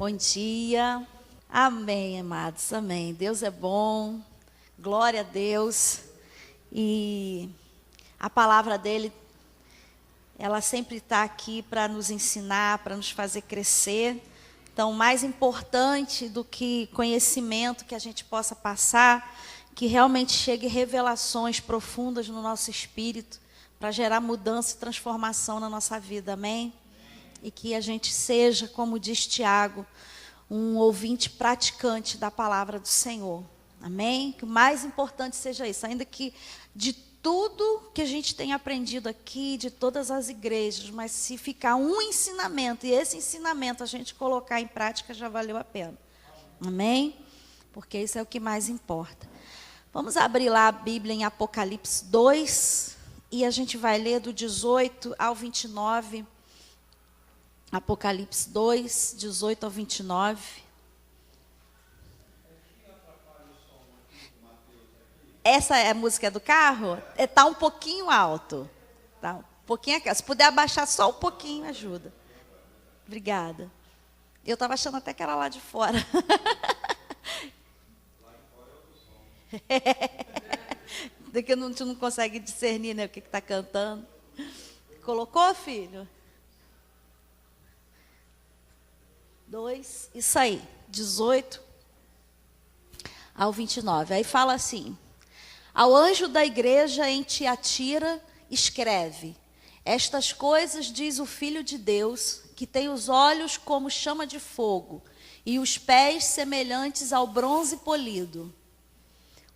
Bom dia. Amém, amados. Amém. Deus é bom. Glória a Deus. E a palavra dele, ela sempre está aqui para nos ensinar, para nos fazer crescer. Então, mais importante do que conhecimento que a gente possa passar, que realmente chegue revelações profundas no nosso espírito, para gerar mudança e transformação na nossa vida. Amém? E que a gente seja, como diz Tiago, um ouvinte praticante da palavra do Senhor. Amém? Que o mais importante seja isso, ainda que de tudo que a gente tem aprendido aqui, de todas as igrejas, mas se ficar um ensinamento, e esse ensinamento a gente colocar em prática, já valeu a pena. Amém? Porque isso é o que mais importa. Vamos abrir lá a Bíblia em Apocalipse 2, e a gente vai ler do 18 ao 29. Apocalipse 2, 18 ao 29. Essa é a música do carro? Está um pouquinho alto. Tá um pouquinho aqui. Se puder abaixar só um pouquinho, ajuda. Obrigada. Eu estava achando até que era lá de fora. Daqui a gente não consegue discernir, né, o que está cantando. Colocou, filho? 2, isso aí, 18 ao 29. Aí fala assim: ao anjo da igreja em Tiatira, escreve: estas coisas diz o Filho de Deus, que tem os olhos como chama de fogo e os pés semelhantes ao bronze polido.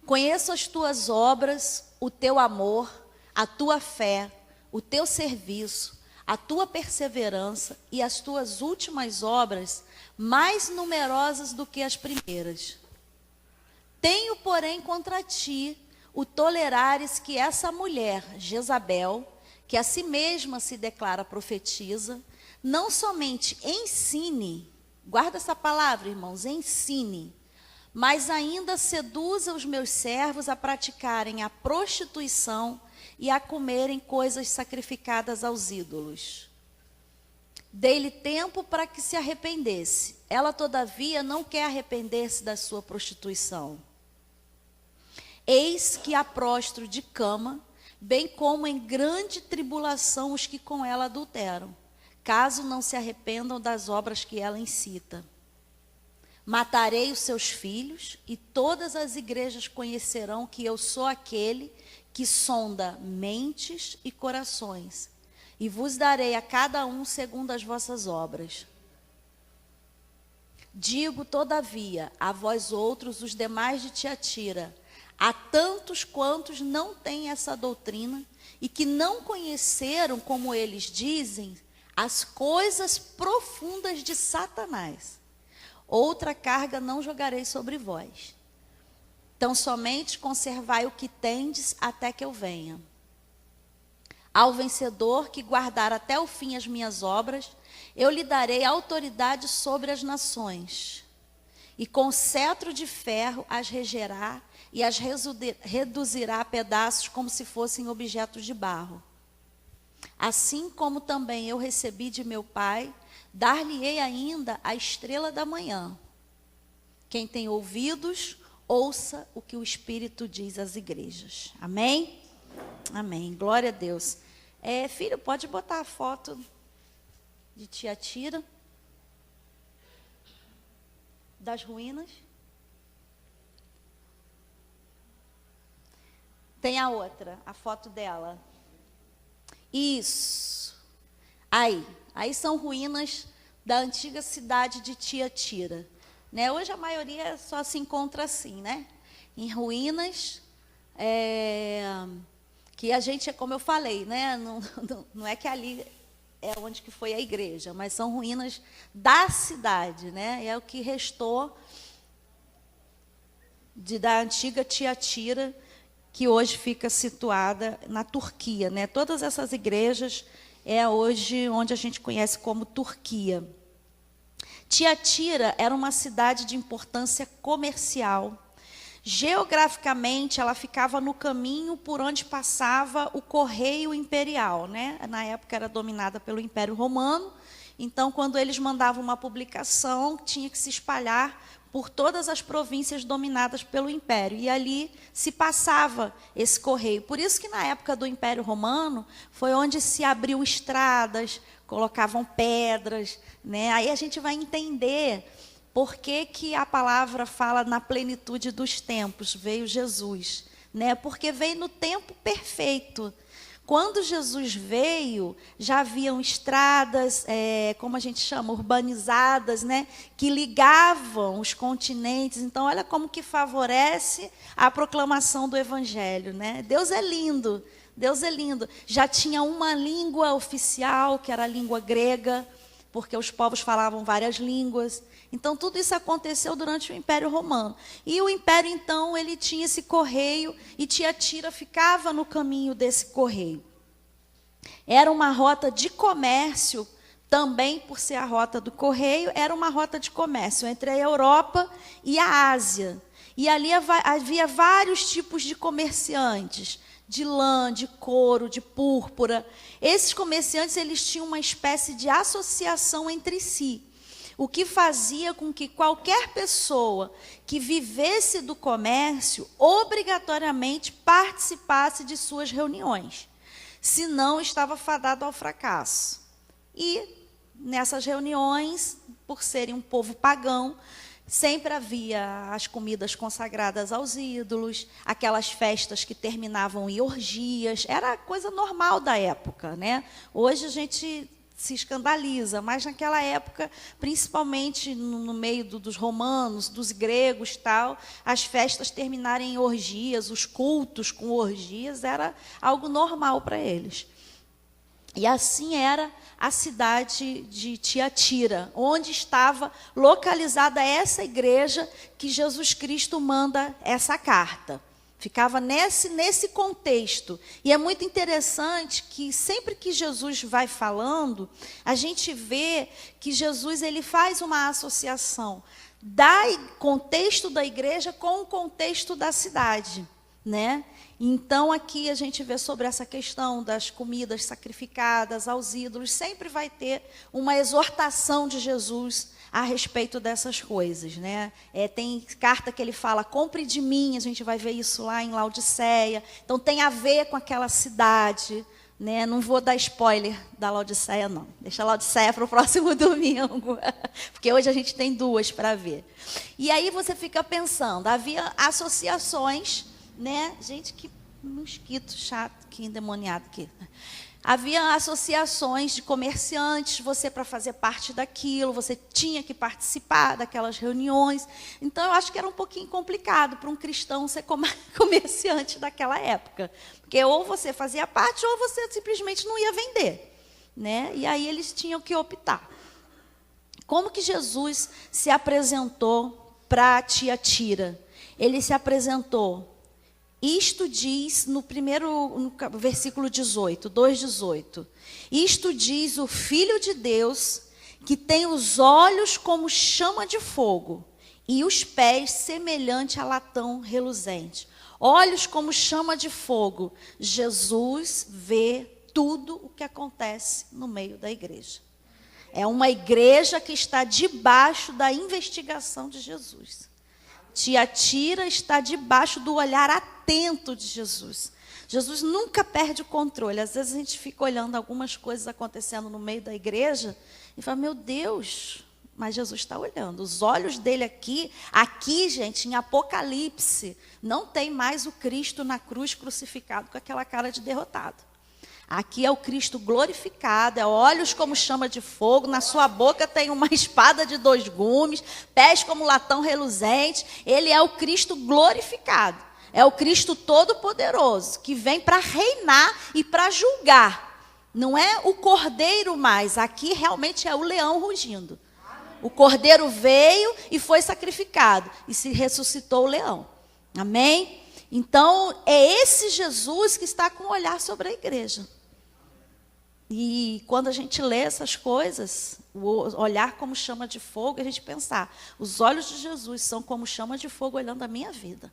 Conheço as tuas obras, o teu amor, a tua fé, o teu serviço, a tua perseverança e as tuas últimas obras, mais numerosas do que as primeiras. Tenho, porém, contra ti o tolerares que essa mulher, Jezabel, que a si mesma se declara profetisa, não somente ensine, guarda essa palavra, irmãos, ensine, mas ainda seduza os meus servos a praticarem a prostituição e a comerem coisas sacrificadas aos ídolos. Dei-lhe tempo para que se arrependesse. Ela, todavia, não quer arrepender-se da sua prostituição. Eis que a prostro de cama, bem como em grande tribulação os que com ela adulteram, caso não se arrependam das obras que ela incita. Matarei os seus filhos, e todas as igrejas conhecerão que eu sou aquele que sonda mentes e corações, e vos darei a cada um segundo as vossas obras. Digo, todavia, a vós outros, os demais de Tiatira, a tantos quantos não têm essa doutrina, e que não conheceram, como eles dizem, as coisas profundas de Satanás, outra carga não jogarei sobre vós. Então, somente conservai o que tendes até que eu venha. Ao vencedor que guardar até o fim as minhas obras, eu lhe darei autoridade sobre as nações. E com cetro de ferro as regerá e as reduzirá a pedaços como se fossem objetos de barro. Assim como também eu recebi de meu Pai, dar-lhe-ei ainda a estrela da manhã. Quem tem ouvidos, ouça o que o Espírito diz às igrejas. Amém? Amém. Glória a Deus. Filho, pode botar a foto de Tiatira, das ruínas. Tem a outra, a foto dela. Isso. Aí são ruínas da antiga cidade de Tiatira. Né? Hoje a maioria só se encontra assim, né? Em ruínas, que a gente, como eu falei, né? Não é que ali é onde que foi a igreja, mas são ruínas da cidade, né? É o que restou da antiga Tiatira, que hoje fica situada na Turquia, né? Todas essas igrejas é hoje onde a gente conhece como Turquia. Tiatira era uma cidade de importância comercial. Geograficamente, ela ficava no caminho por onde passava o correio imperial, né? Na época era dominada pelo Império Romano, Então, quando eles mandavam uma publicação, tinha que se espalhar por todas as províncias dominadas pelo Império. E ali se passava esse correio. Por isso que na época do Império Romano, foi onde se abriu estradas, colocavam pedras, né? Aí a gente vai entender por que a palavra fala na plenitude dos tempos, veio Jesus, né? Porque veio no tempo perfeito. Quando Jesus veio, já haviam estradas, como a gente chama, urbanizadas, né, que ligavam os continentes. Então, olha como que favorece a proclamação do Evangelho, né? Deus é lindo, Deus é lindo. Já tinha uma língua oficial, que era a língua grega, porque os povos falavam várias línguas. Então, tudo isso aconteceu durante o Império Romano. E o Império, então, ele tinha esse correio, e Tiatira ficava no caminho desse correio. Era uma rota de comércio, também por ser a rota do correio, era uma rota de comércio entre a Europa e a Ásia. E ali havia vários tipos de comerciantes, de lã, de couro, de púrpura. Esses comerciantes, eles tinham uma espécie de associação entre si, o que fazia com que qualquer pessoa que vivesse do comércio obrigatoriamente participasse de suas reuniões, senão estava fadado ao fracasso. E nessas reuniões, por serem um povo pagão, sempre havia as comidas consagradas aos ídolos, aquelas festas que terminavam em orgias, era coisa normal da época, né? Hoje a gente se escandaliza, mas naquela época, principalmente no meio dos romanos, dos gregos, tal, as festas terminarem em orgias, os cultos com orgias, era algo normal para eles. E assim era a cidade de Tiatira, onde estava localizada essa igreja que Jesus Cristo manda essa carta. Ficava nesse contexto. E é muito interessante que sempre que Jesus vai falando, a gente vê que Jesus ele faz uma associação do contexto da igreja com o contexto da cidade, né? Então, aqui a gente vê sobre essa questão das comidas sacrificadas aos ídolos, sempre vai ter uma exortação de Jesus a respeito dessas coisas, né? Tem carta que ele fala, compre de mim, a gente vai ver isso lá em Laodiceia. Então, tem a ver com aquela cidade, né? Não vou dar spoiler da Laodiceia, não. Deixa a Laodiceia para o próximo domingo, porque hoje a gente tem duas para ver. E aí você fica pensando, havia associações, né? Gente, que mosquito chato, que endemoniado aqui. Havia associações de comerciantes, você para fazer parte daquilo, você tinha que participar daquelas reuniões. Então, eu acho que era um pouquinho complicado para um cristão ser comerciante daquela época. Porque ou você fazia parte, ou você simplesmente não ia vender, né? E aí eles tinham que optar. Como que Jesus se apresentou para Tiatira? Ele se apresentou. Isto diz no versículo 18, 2:18. Isto diz o Filho de Deus, que tem os olhos como chama de fogo e os pés semelhante a latão reluzente. Olhos como chama de fogo. Jesus vê tudo o que acontece no meio da igreja. É uma igreja que está debaixo da investigação de Jesus. Tiatira está debaixo do olhar atento de Jesus. Jesus nunca perde o controle. Às vezes a gente fica olhando algumas coisas acontecendo no meio da igreja e fala, meu Deus, mas Jesus está olhando. Os olhos dele aqui, gente, em Apocalipse, não tem mais o Cristo na cruz crucificado com aquela cara de derrotado. Aqui é o Cristo glorificado, é olhos como chama de fogo, na sua boca tem uma espada de 2 gumes, pés como latão reluzente. Ele é o Cristo glorificado, é o Cristo todo-poderoso, que vem para reinar e para julgar. Não é o cordeiro mais, aqui realmente é o leão rugindo. O cordeiro veio e foi sacrificado, e se ressuscitou o leão. Amém? Então, é esse Jesus que está com o olhar sobre a igreja. E quando a gente lê essas coisas, o olhar como chama de fogo, a gente pensar, os olhos de Jesus são como chama de fogo olhando a minha vida.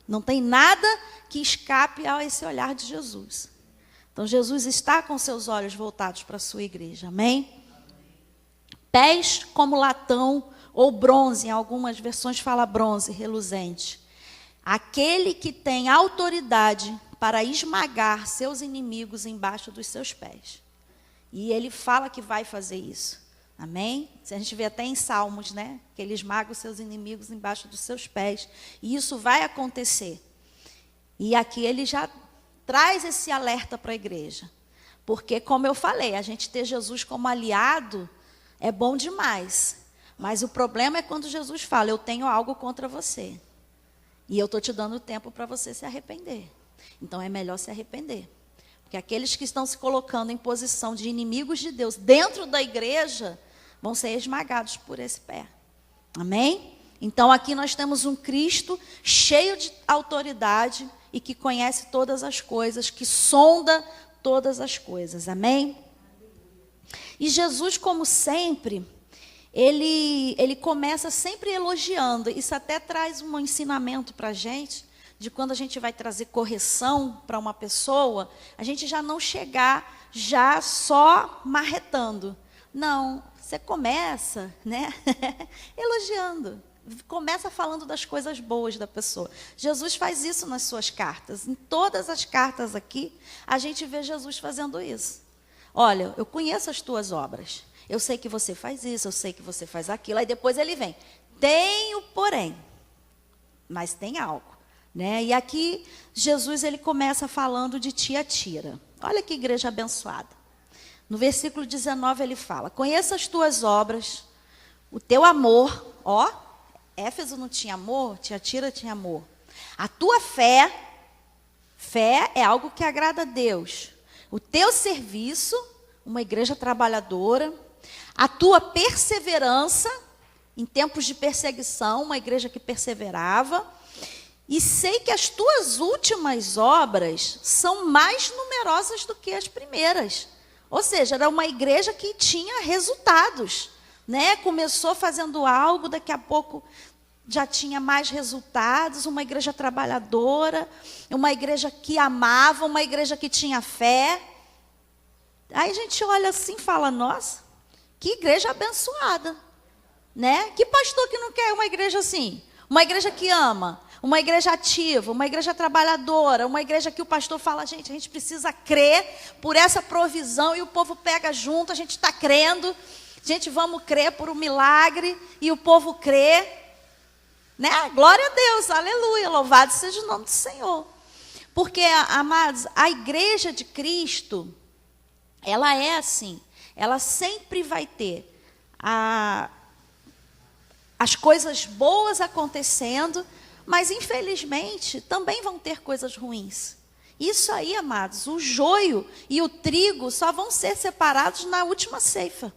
Não tem nada que escape a esse olhar de Jesus. Então, Jesus está com seus olhos voltados para a sua igreja. Amém? Pés como latão ou bronze, em algumas versões fala bronze, reluzente. Aquele que tem autoridade para esmagar seus inimigos embaixo dos seus pés. E ele fala que vai fazer isso. Amém? A gente vê até em Salmos, né? Que ele esmaga os seus inimigos embaixo dos seus pés. E isso vai acontecer. E aqui ele já traz esse alerta para a igreja. Porque, como eu falei, a gente ter Jesus como aliado é bom demais. Mas o problema é quando Jesus fala, eu tenho algo contra você. E eu estou te dando tempo para você se arrepender. Então é melhor se arrepender. Porque aqueles que estão se colocando em posição de inimigos de Deus dentro da igreja vão ser esmagados por esse pé. Amém? Então aqui nós temos um Cristo cheio de autoridade e que conhece todas as coisas, que sonda todas as coisas. Amém? E Jesus, como sempre, ele começa sempre elogiando. Isso até traz um ensinamento para a gente, de quando a gente vai trazer correção para uma pessoa, a gente já não chegar já só marretando. Não, você começa, né, elogiando. Começa falando das coisas boas da pessoa. Jesus faz isso nas suas cartas. Em todas as cartas aqui, a gente vê Jesus fazendo isso. Olha, eu conheço as tuas obras. Eu sei que você faz isso, eu sei que você faz aquilo. Aí depois ele vem. Tenho, porém. Mas tem algo. Né? E aqui, Jesus ele começa falando de Tiatira. Olha que igreja abençoada. No versículo 19 ele fala, conheça as tuas obras, o teu amor. Ó, Éfeso não tinha amor, Tiatira tinha amor. A tua fé é algo que agrada a Deus. O teu serviço, uma igreja trabalhadora. A tua perseverança, em tempos de perseguição, uma igreja que perseverava. E sei que as tuas últimas obras são mais numerosas do que as primeiras. Ou seja, era uma igreja que tinha resultados. Né? Começou fazendo algo, daqui a pouco já tinha mais resultados. Uma igreja trabalhadora, uma igreja que amava, uma igreja que tinha fé. Aí a gente olha assim e fala, nossa, que igreja abençoada. Né? Que pastor que não quer uma igreja assim? Uma igreja que ama. Uma igreja ativa, uma igreja trabalhadora, uma igreja que o pastor fala, gente, a gente precisa crer por essa provisão e o povo pega junto, a gente está crendo, gente, vamos crer por um milagre e o povo crê, né? Glória a Deus, aleluia, louvado seja o nome do Senhor. Porque, amados, a igreja de Cristo, ela é assim, ela sempre vai ter as coisas boas acontecendo, mas, infelizmente, também vão ter coisas ruins. Isso aí, amados, o joio e o trigo só vão ser separados na última ceifa.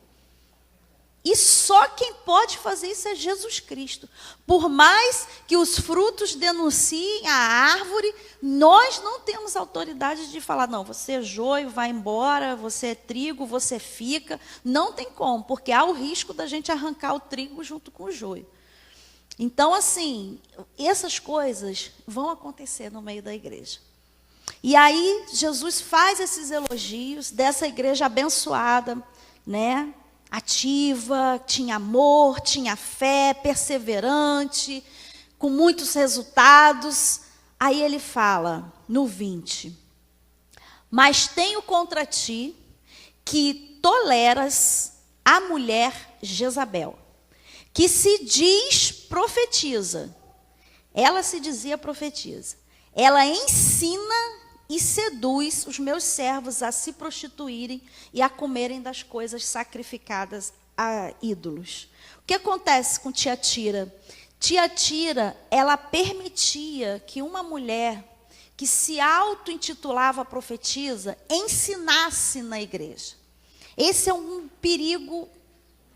E só quem pode fazer isso é Jesus Cristo. Por mais que os frutos denunciem a árvore, nós não temos autoridade de falar, não, você é joio, vai embora, você é trigo, você fica. Não tem como, porque há o risco da gente arrancar o trigo junto com o joio. Então, assim, essas coisas vão acontecer no meio da igreja. E aí, Jesus faz esses elogios dessa igreja abençoada, né? Ativa, tinha amor, tinha fé, perseverante, com muitos resultados. Aí ele fala, no 20, mas tenho contra ti que toleras a mulher Jezabel, que se diz profetiza. Ela se dizia profetiza. Ela ensina e seduz os meus servos a se prostituírem e a comerem das coisas sacrificadas a ídolos. O que acontece com Tiatira? Tiatira, ela permitia que uma mulher que se auto-intitulava profetisa ensinasse na igreja. Esse é um perigo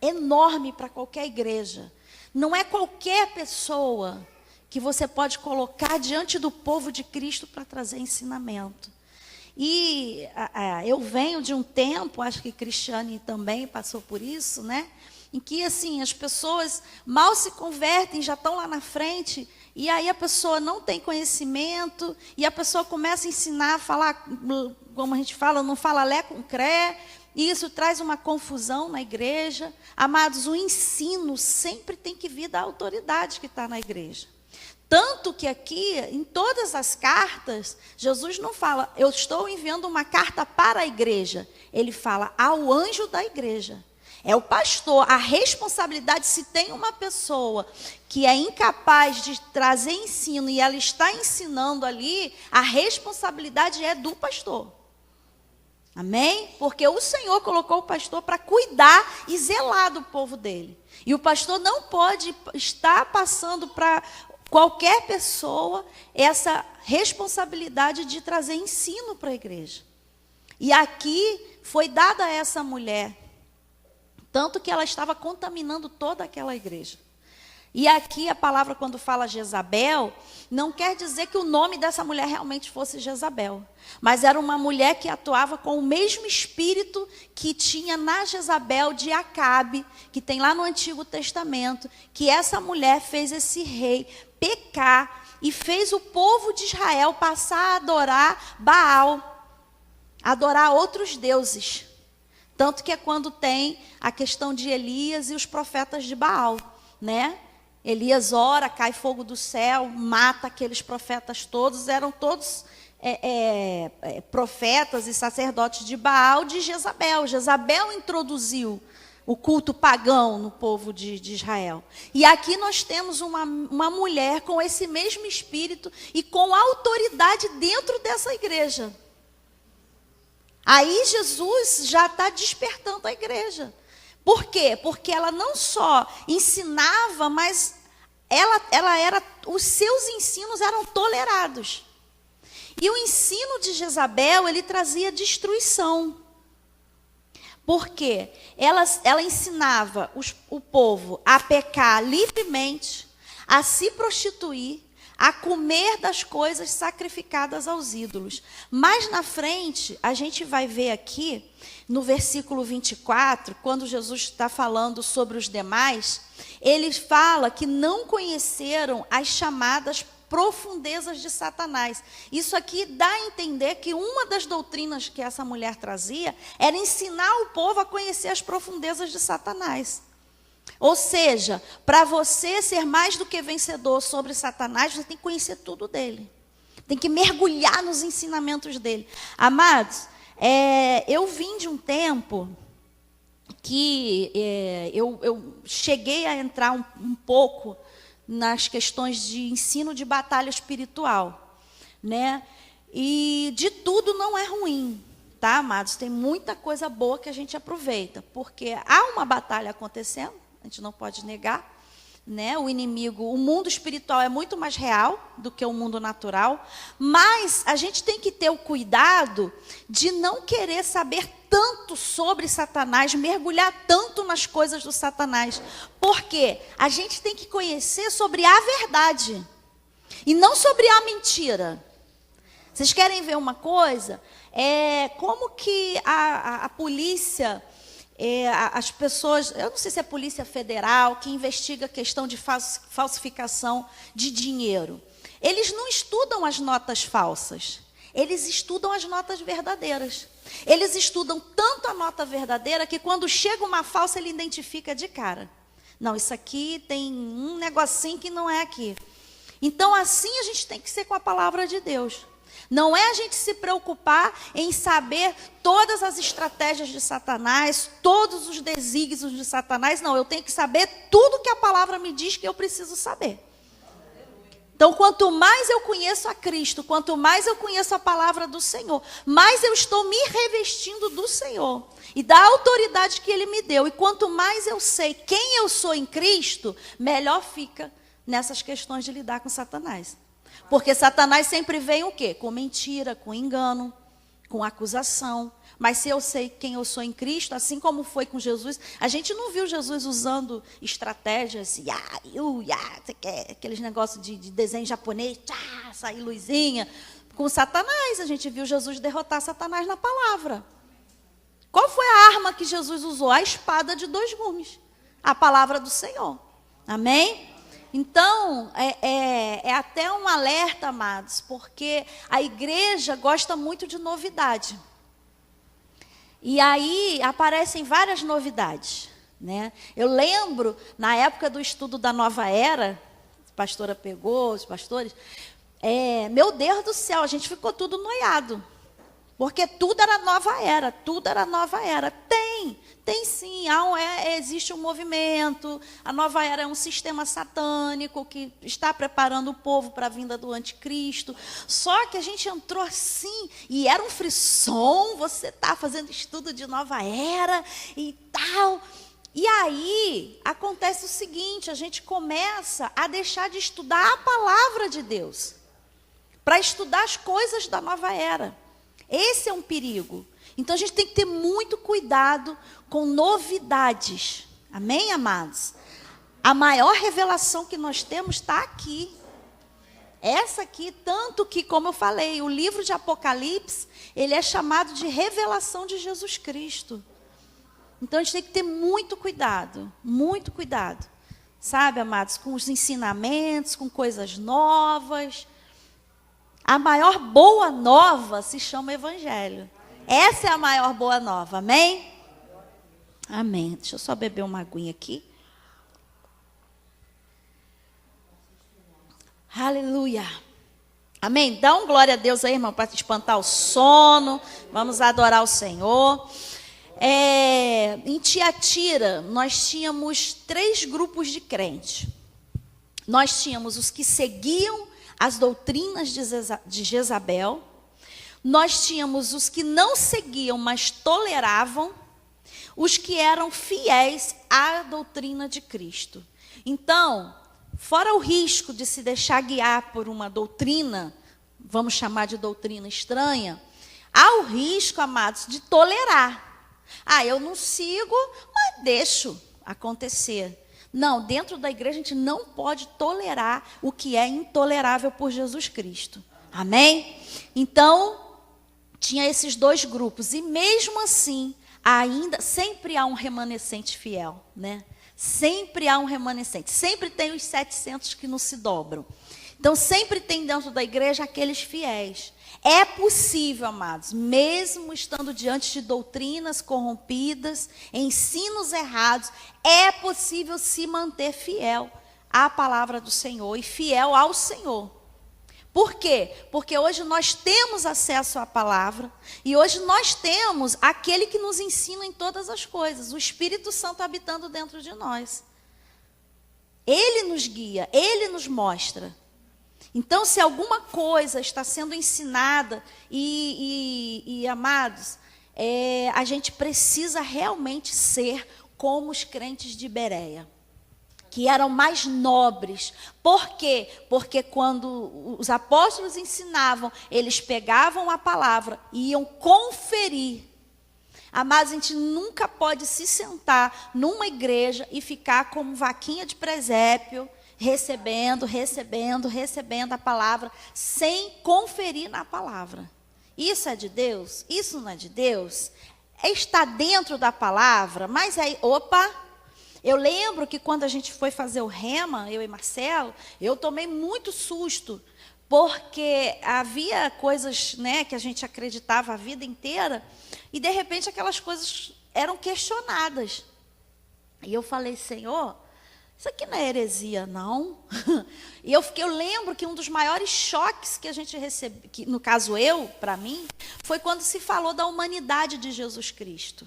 enorme para qualquer igreja. Não é qualquer pessoa que você pode colocar diante do povo de Cristo para trazer ensinamento. E eu venho de um tempo, acho que Cristiane também passou por isso, né? Em que assim, as pessoas mal se convertem, já estão lá na frente, e aí a pessoa não tem conhecimento, e a pessoa começa a ensinar, a falar, como a gente fala, não fala lé com cré, E isso traz uma confusão na igreja. Amados, o ensino sempre tem que vir da autoridade que está na igreja. Tanto que aqui, em todas as cartas, Jesus não fala, eu estou enviando uma carta para a igreja. Ele fala ao anjo da igreja. É o pastor. A responsabilidade, se tem uma pessoa que é incapaz de trazer ensino e ela está ensinando ali, a responsabilidade é do pastor. Amém? Porque o Senhor colocou o pastor para cuidar e zelar do povo dele. E o pastor não pode estar passando para qualquer pessoa essa responsabilidade de trazer ensino para a igreja. E aqui foi dada a essa mulher, tanto que ela estava contaminando toda aquela igreja. E aqui a palavra, quando fala Jezabel, não quer dizer que o nome dessa mulher realmente fosse Jezabel. Mas era uma mulher que atuava com o mesmo espírito que tinha na Jezabel de Acabe, que tem lá no Antigo Testamento, que essa mulher fez esse rei pecar e fez o povo de Israel passar a adorar Baal, adorar outros deuses. Tanto que é quando tem a questão de Elias e os profetas de Baal, né? Elias ora, cai fogo do céu, mata aqueles profetas todos, eram todos profetas e sacerdotes de Baal, de Jezabel. Jezabel introduziu o culto pagão no povo de Israel. E aqui nós temos uma mulher com esse mesmo espírito e com autoridade dentro dessa igreja. Aí Jesus já está despertando a igreja. Por quê? Porque ela não só ensinava, mas os seus ensinos eram tolerados. E o ensino de Jezabel, ele trazia destruição. Por quê? Ela ensinava o povo a pecar livremente, a se prostituir, a comer das coisas sacrificadas aos ídolos. Mais na frente, a gente vai ver aqui, no versículo 24, quando Jesus está falando sobre os demais, ele fala que não conheceram as chamadas profundezas de Satanás. Isso aqui dá a entender que uma das doutrinas que essa mulher trazia era ensinar o povo a conhecer as profundezas de Satanás. Ou seja, para você ser mais do que vencedor sobre Satanás, você tem que conhecer tudo dele. Tem que mergulhar nos ensinamentos dele. Amados, eu vim de um tempo que eu cheguei a entrar um pouco nas questões de ensino de batalha espiritual, né? E de tudo não é ruim, tá, amados? Tem muita coisa boa que a gente aproveita, porque há uma batalha acontecendo, a gente não pode negar, né? O inimigo, o mundo espiritual é muito mais real do que o mundo natural, mas a gente tem que ter o cuidado de não querer saber tanto sobre Satanás, mergulhar tanto nas coisas do Satanás, porque a gente tem que conhecer sobre a verdade e não sobre a mentira. Vocês querem ver uma coisa? Como que a polícia... as pessoas, eu não sei se é a Polícia Federal, que investiga a questão de falsificação de dinheiro. Eles não estudam as notas falsas, eles estudam as notas verdadeiras. Eles estudam tanto a nota verdadeira que quando chega uma falsa, ele identifica de cara. Não, isso aqui tem um negocinho que não é aqui. Então, assim a gente tem que ser com a palavra de Deus. Não é a gente se preocupar em saber todas as estratégias de Satanás, todos os desígnios de Satanás. Não, eu tenho que saber tudo que a palavra me diz que eu preciso saber. Então, quanto mais eu conheço a Cristo, quanto mais eu conheço a palavra do Senhor, mais eu estou me revestindo do Senhor e da autoridade que Ele me deu. E quanto mais eu sei quem eu sou em Cristo, melhor fica nessas questões de lidar com Satanás. Porque Satanás sempre vem o quê? Com mentira, com engano, com acusação. Mas se eu sei quem eu sou em Cristo, assim como foi com Jesus, a gente não viu Jesus usando estratégias, aqueles negócios de desenho japonês, sair luzinha. Com Satanás, a gente viu Jesus derrotar Satanás na palavra. Qual foi a arma que Jesus usou? A espada de 2 gumes. A palavra do Senhor. Amém? Então, é até um alerta, amados, porque a igreja gosta muito de novidade. E aí aparecem várias novidades, né? Eu lembro, na época do estudo da Nova Era, a pastora pegou, os pastores, meu Deus do céu, a gente ficou tudo noiado. Porque tudo era nova era, tudo era nova era. Tem sim, existe um movimento, a nova era é um sistema satânico que está preparando o povo para a vinda do anticristo. Só que a gente entrou assim, e era um frisson, você está fazendo estudo de nova era e tal. E aí, acontece o seguinte, a gente começa a deixar de estudar a palavra de Deus, para estudar as coisas da nova era. Esse é um perigo. Então, a gente tem que ter muito cuidado com novidades. Amém, amados? A maior revelação que nós temos está aqui. Essa aqui, tanto que, como eu falei, o livro de Apocalipse, ele é chamado de revelação de Jesus Cristo. Então, a gente tem que ter muito cuidado, sabe, amados, com os ensinamentos, com coisas novas. A maior boa nova se chama Evangelho. Essa é a maior boa nova, amém? Amém. Deixa eu só beber uma aguinha aqui. Aleluia. Amém? Dá um glória a Deus aí, irmão, para espantar o sono. Vamos adorar o Senhor. Em Tiatira, nós tínhamos 3 grupos de crentes. Nós tínhamos os que seguiam as doutrinas de Jezabel. Nós tínhamos os que não seguiam, mas toleravam. Os que eram fiéis à doutrina de Cristo. Então, fora o risco de se deixar guiar por uma doutrina, vamos chamar de doutrina estranha, há o risco, amados, de tolerar. Eu não sigo, mas deixo acontecer. Não, dentro da igreja a gente não pode tolerar o que é intolerável por Jesus Cristo. Amém? Então, tinha esses 2 grupos. E mesmo assim, ainda sempre há um remanescente fiel, né? Sempre há um remanescente. Sempre tem os 700 que não se dobram. Então, sempre tem dentro da igreja aqueles fiéis. É possível, amados, mesmo estando diante de doutrinas corrompidas, ensinos errados, é possível se manter fiel à palavra do Senhor e fiel ao Senhor. Por quê? Porque hoje nós temos acesso à palavra e hoje nós temos aquele que nos ensina em todas as coisas, o Espírito Santo habitando dentro de nós. Ele nos guia, ele nos mostra. Então, se alguma coisa está sendo ensinada amados, a gente precisa realmente ser como os crentes de Bereia, que eram mais nobres. Por quê? Porque quando os apóstolos ensinavam, eles pegavam a palavra e iam conferir. Amados, a gente nunca pode se sentar numa igreja e ficar como vaquinha de presépio, recebendo a palavra, sem conferir na palavra. Isso é de Deus? Isso não é de Deus? Está dentro da palavra, mas aí, eu lembro que quando a gente foi fazer o rema, eu e Marcelo, eu tomei muito susto, porque havia coisas, né, que a gente acreditava a vida inteira, e de repente aquelas coisas eram questionadas. E eu falei, Senhor, isso aqui não é heresia, não? E eu lembro que um dos maiores choques que a gente recebeu, que, no caso para mim, foi quando se falou da humanidade de Jesus Cristo.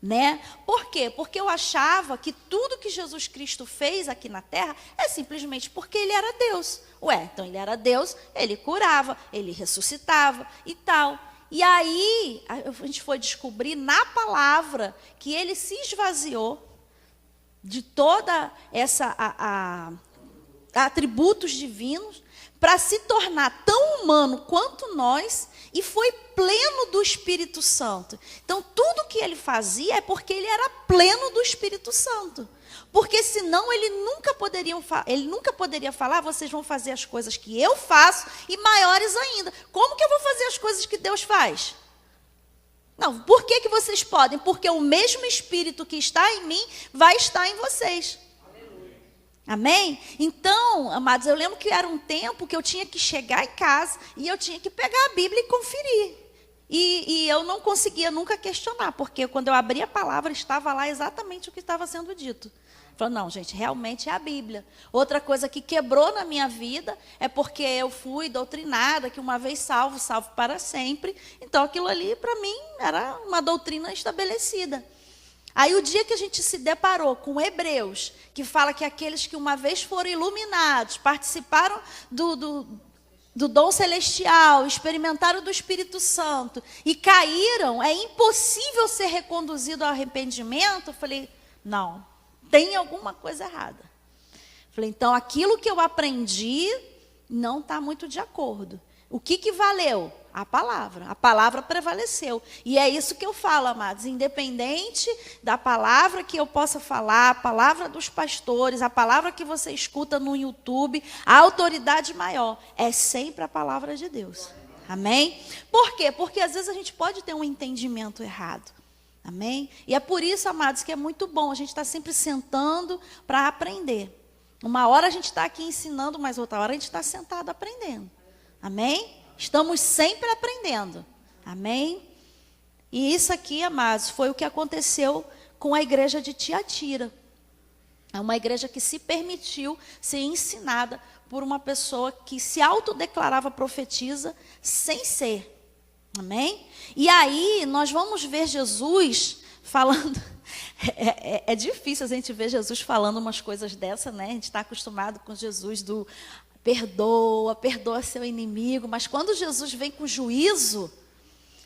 Né? Por quê? Porque eu achava que tudo que Jesus Cristo fez aqui na terra é simplesmente porque ele era Deus. Então ele era Deus, ele curava, ele ressuscitava e tal. E aí a gente foi descobrir na palavra que ele se esvaziou de toda essa atributos divinos para se tornar tão humano quanto nós e foi pleno do Espírito Santo. Então, tudo que ele fazia é porque ele era pleno do Espírito Santo. Porque senão ele nunca poderia falar, vocês vão fazer as coisas que eu faço e maiores ainda. Como que eu vou fazer as coisas que Deus faz? Não, por que vocês podem? Porque o mesmo Espírito que está em mim vai estar em vocês. Amém? Então, amados, eu lembro que era um tempo que eu tinha que chegar em casa e eu tinha que pegar a Bíblia e conferir. E eu não conseguia nunca questionar, porque quando eu abri a palavra, estava lá exatamente o que estava sendo dito. Falei, não, gente, realmente é a Bíblia. Outra coisa que quebrou na minha vida é porque eu fui doutrinada que uma vez salvo, salvo para sempre. Então, aquilo ali, para mim, era uma doutrina estabelecida. Aí, o dia que a gente se deparou com Hebreus, que fala que aqueles que uma vez foram iluminados, participaram do dom celestial, experimentaram do Espírito Santo e caíram, é impossível ser reconduzido ao arrependimento. Eu falei, não, tem alguma coisa errada. Falei, então aquilo que eu aprendi não está muito de acordo. O que valeu? A palavra prevaleceu. E é isso que eu falo, amados, independente da palavra que eu possa falar, a palavra dos pastores, a palavra que você escuta no YouTube, a autoridade maior é sempre a palavra de Deus. Amém? Por quê? Porque às vezes a gente pode ter um entendimento errado. Amém? E é por isso, amados, que é muito bom a gente estar sempre sentando para aprender. Uma hora a gente está aqui ensinando, mas outra hora a gente está sentado aprendendo. Amém? Estamos sempre aprendendo. Amém? E isso aqui, amados, foi o que aconteceu com a igreja de Tiatira. É uma igreja que se permitiu ser ensinada por uma pessoa que se autodeclarava profetisa sem ser. Amém? E aí nós vamos ver Jesus falando. É difícil a gente ver Jesus falando umas coisas dessa, né? A gente está acostumado com Jesus do perdoa seu inimigo. Mas quando Jesus vem com juízo,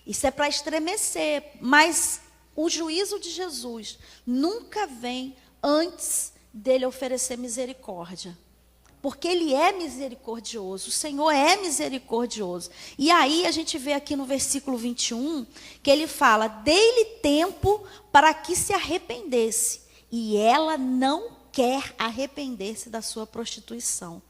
isso é para estremecer. Mas o juízo de Jesus nunca vem antes dele oferecer misericórdia. Porque ele é misericordioso, o Senhor é misericordioso. E aí a gente vê aqui no versículo 21, que ele fala, dei-lhe tempo para que se arrependesse. E ela não quer arrepender-se da sua prostituição.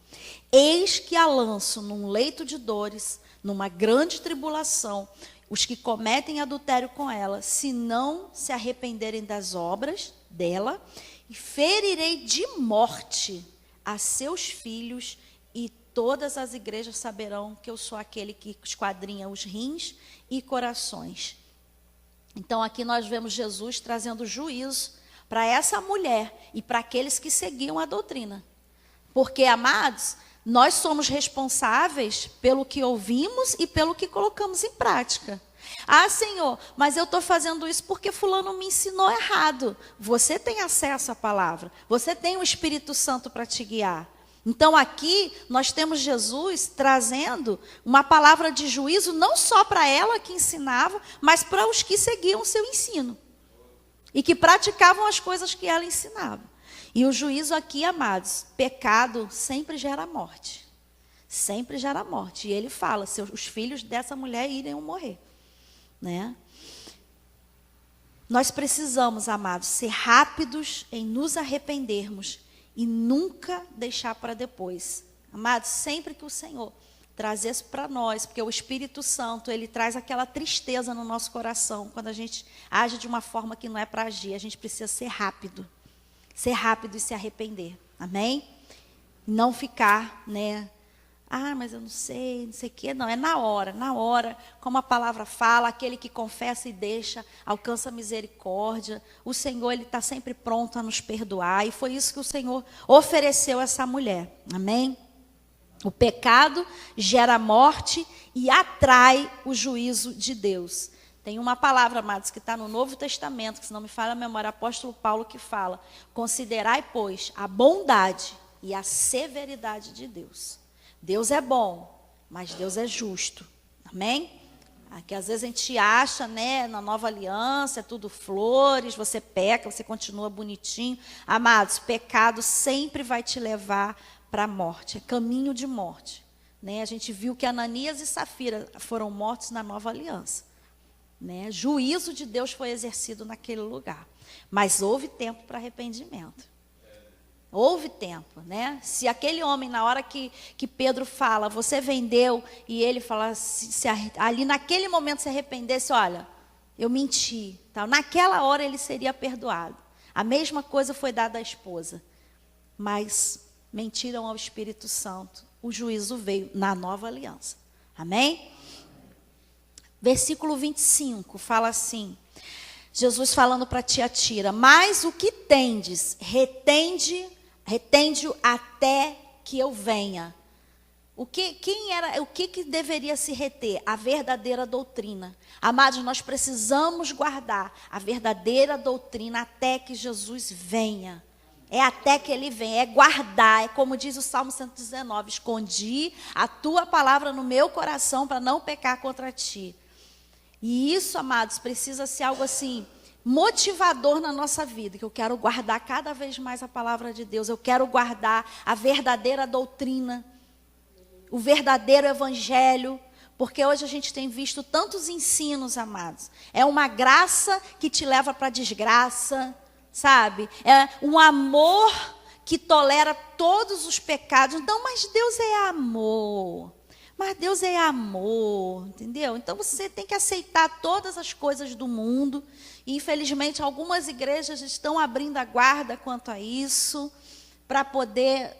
Eis que a lanço num leito de dores, numa grande tribulação, os que cometem adultério com ela, se não se arrependerem das obras dela, e ferirei de morte a seus filhos, e todas as igrejas saberão que eu sou aquele que esquadrinha os rins e corações. Então aqui nós vemos Jesus trazendo juízo para essa mulher e para aqueles que seguiam a doutrina. Porque, amados, nós somos responsáveis pelo que ouvimos e pelo que colocamos em prática. Ah, Senhor, mas eu estou fazendo isso porque fulano me ensinou errado. Você tem acesso à palavra. Você tem o Espírito Santo para te guiar. Então aqui nós temos Jesus trazendo uma palavra de juízo não só para ela que ensinava, mas para os que seguiam o seu ensino. E que praticavam as coisas que ela ensinava. E o juízo aqui, amados, pecado sempre gera morte. Sempre gera morte. E ele fala, os filhos dessa mulher iriam morrer. Né? Nós precisamos, amados, ser rápidos em nos arrependermos e nunca deixar para depois. Amados, sempre que o Senhor traz isso para nós, porque o Espírito Santo, ele traz aquela tristeza no nosso coração, quando a gente age de uma forma que não é para agir, a gente precisa ser rápido e se arrepender, amém? Não ficar, né? Ah, mas eu não sei o quê. Não, é na hora, como a palavra fala, aquele que confessa e deixa, alcança misericórdia. O Senhor, ele está sempre pronto a nos perdoar, e foi isso que o Senhor ofereceu a essa mulher, amém? O pecado gera morte e atrai o juízo de Deus. Tem uma palavra, amados, que está no Novo Testamento, que se não me falha a memória, apóstolo Paulo que fala, considerai, pois, a bondade e a severidade de Deus. Deus é bom, mas Deus é justo. Amém? Aqui às vezes a gente acha, né, na nova aliança, é tudo flores, você peca, você continua bonitinho. Amados, pecado sempre vai te levar para a morte, é caminho de morte. Né? A gente viu que Ananias e Safira foram mortos na nova aliança. Né? Juízo de Deus foi exercido naquele lugar. Mas houve tempo para arrependimento. Houve tempo, né? Se aquele homem, na hora que Pedro fala, você vendeu, e ele fala, ali naquele momento se arrependesse, olha, eu menti. Tal. Naquela hora ele seria perdoado. A mesma coisa foi dada à esposa. Mas mentiram ao Espírito Santo. O juízo veio na nova aliança. Amém? Versículo 25 fala assim, Jesus falando para Tiatira: mas o que tendes, retende-o até que eu venha. O que deveria se reter? A verdadeira doutrina. Amados, nós precisamos guardar a verdadeira doutrina até que Jesus venha. É até que ele venha, é guardar, é como diz o Salmo 119, escondi a tua palavra no meu coração para não pecar contra ti. E isso, amados, precisa ser algo assim, motivador na nossa vida, que eu quero guardar cada vez mais a palavra de Deus, eu quero guardar a verdadeira doutrina, o verdadeiro evangelho, porque hoje a gente tem visto tantos ensinos, amados. É uma graça que te leva para a desgraça, sabe? É um amor que tolera todos os pecados. Então, mas Deus é amor. Mas Deus é amor, entendeu? Então você tem que aceitar todas as coisas do mundo. E infelizmente algumas igrejas estão abrindo a guarda quanto a isso, para poder,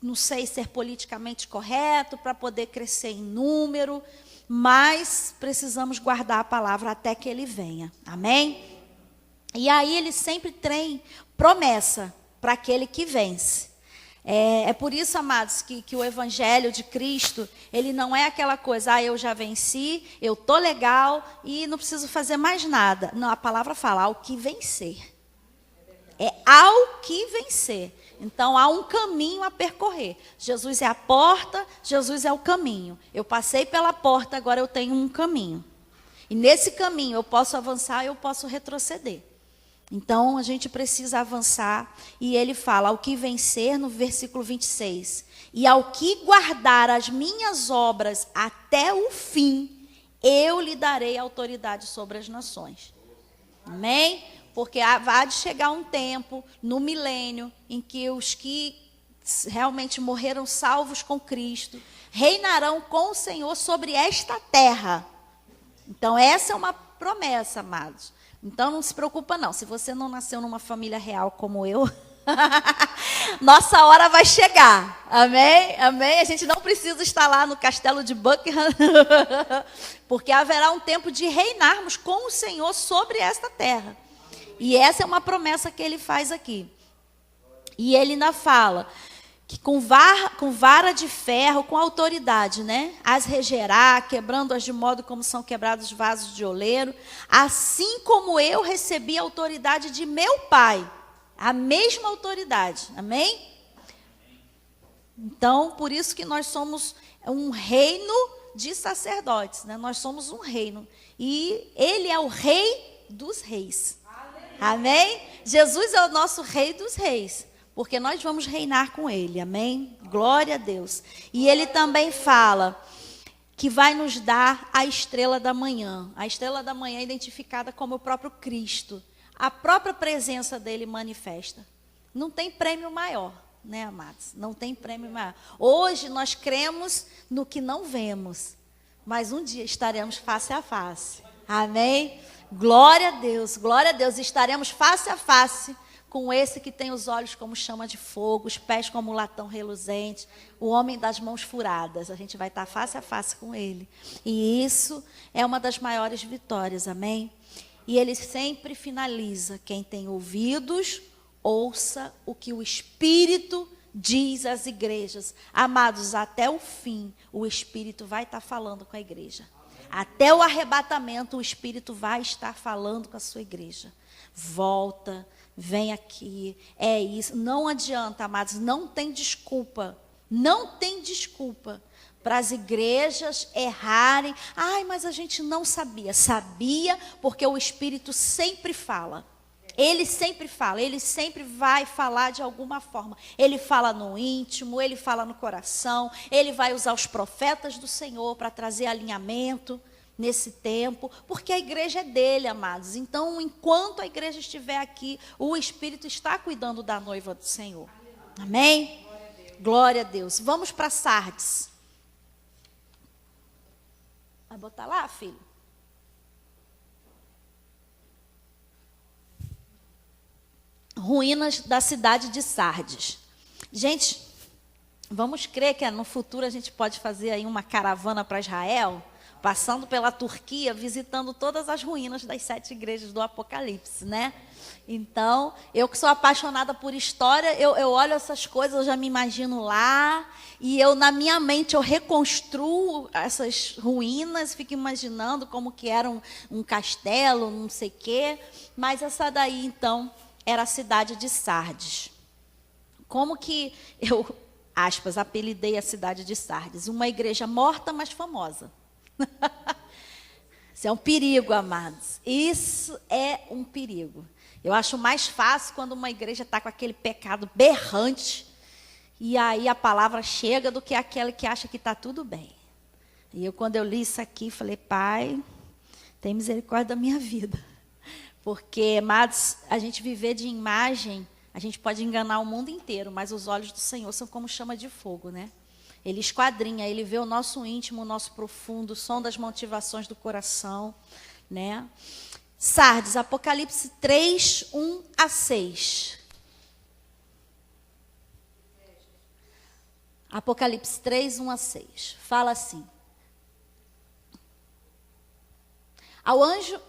não sei, ser politicamente correto, para poder crescer em número, mas precisamos guardar a palavra até que ele venha. Amém? E aí ele sempre tem promessa para aquele que vence. É por isso, amados, que o evangelho de Cristo, ele não é aquela coisa, eu já venci, eu estou legal e não preciso fazer mais nada. Não, a palavra fala, ao que vencer. É ao que vencer. Então, há um caminho a percorrer. Jesus é a porta, Jesus é o caminho. Eu passei pela porta, agora eu tenho um caminho. E nesse caminho eu posso avançar, eu posso retroceder. Então, a gente precisa avançar. E ele fala, ao que vencer, no versículo 26. E ao que guardar as minhas obras até o fim, eu lhe darei autoridade sobre as nações. Amém? Porque vai chegar um tempo, no milênio, em que os que realmente morreram salvos com Cristo, reinarão com o Senhor sobre esta terra. Então, essa é uma promessa, amados. Então, não se preocupa não, se você não nasceu numa família real como eu, nossa hora vai chegar, amém? Amém? A gente não precisa estar lá no castelo de Buckingham, porque haverá um tempo de reinarmos com o Senhor sobre esta terra. E essa é uma promessa que ele faz aqui. E ele ainda fala que com vara de ferro, com autoridade, né? As regerá, quebrando-as de modo como são quebrados os vasos de oleiro, assim como eu recebi a autoridade de meu Pai, a mesma autoridade, amém? Então, por isso que nós somos um reino de sacerdotes, né? Nós somos um reino, e ele é o rei dos reis, amém? Jesus é o nosso rei dos reis. Porque nós vamos reinar com ele, amém? Glória a Deus. E ele também fala que vai nos dar a estrela da manhã. A estrela da manhã é identificada como o próprio Cristo. A própria presença dele manifesta. Não tem prêmio maior, né, amados? Não tem prêmio maior. Hoje nós cremos no que não vemos, mas um dia estaremos face a face. Amém? Glória a Deus, glória a Deus. Estaremos face a face com esse que tem os olhos como chama de fogo, os pés como latão reluzente, o homem das mãos furadas. A gente vai estar face a face com ele. E isso é uma das maiores vitórias, amém? E ele sempre finaliza, quem tem ouvidos, ouça o que o Espírito diz às igrejas. Amados, até o fim, o Espírito vai estar falando com a igreja. Até o arrebatamento, o Espírito vai estar falando com a sua igreja. Volta, vem aqui, é isso. Não adianta, amados, não tem desculpa. Não tem desculpa para as igrejas errarem. Ai, mas a gente não sabia. Sabia porque o Espírito sempre fala. Ele sempre fala, ele sempre vai falar de alguma forma. Ele fala no íntimo, ele fala no coração, ele vai usar os profetas do Senhor para trazer alinhamento nesse tempo, porque a igreja é dele, amados. Então, enquanto a igreja estiver aqui, o Espírito está cuidando da noiva do Senhor. Amém? Glória a Deus. Vamos para Sardes. Vai botar lá, filho? Ruínas da cidade de Sardes. Gente, vamos crer que no futuro a gente pode fazer aí uma caravana para Israel, passando pela Turquia, visitando todas as ruínas das 7 igrejas do Apocalipse, né? Então, eu que sou apaixonada por história, eu olho essas coisas, eu já me imagino lá, e na minha mente, eu reconstruo essas ruínas, fico imaginando como que era um castelo, não sei o quê, mas essa daí, então, era a cidade de Sardes. Como que eu, aspas, apelidei a cidade de Sardes? Uma igreja morta, mas famosa. Isso é um perigo, amados. Isso é um perigo. Eu acho mais fácil quando uma igreja está com aquele pecado berrante, e aí a palavra chega, do que aquela que acha que está tudo bem. E quando eu li isso aqui, falei, Pai, tem misericórdia da minha vida. Porque, amados, a gente viver de imagem, a gente pode enganar o mundo inteiro, mas os olhos do Senhor são como chama de fogo, né? Ele esquadrinha, ele vê o nosso íntimo, o nosso profundo, o som das motivações do coração, né? Sardes, Apocalipse 3, 1 a 6. Apocalipse 3, 1 a 6. Fala assim. Ao anjo,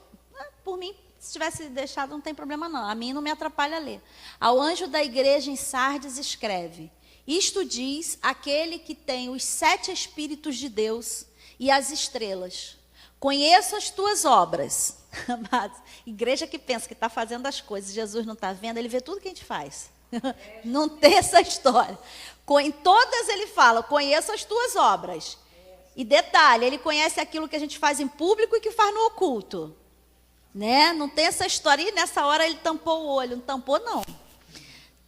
por mim, se tivesse deixado, não tem problema não. A mim não me atrapalha ler. Ao anjo da igreja em Sardes escreve: isto diz aquele que tem os 7 Espíritos de Deus e as estrelas. Conheço as tuas obras. Amados, igreja que pensa que está fazendo as coisas, Jesus não está vendo, ele vê tudo que a gente faz. Não tem essa história. Em todas ele fala, conheço as tuas obras. E detalhe, ele conhece aquilo que a gente faz em público e que faz no oculto. Né? Não tem essa história. E nessa hora ele tampou o olho, não tampou não.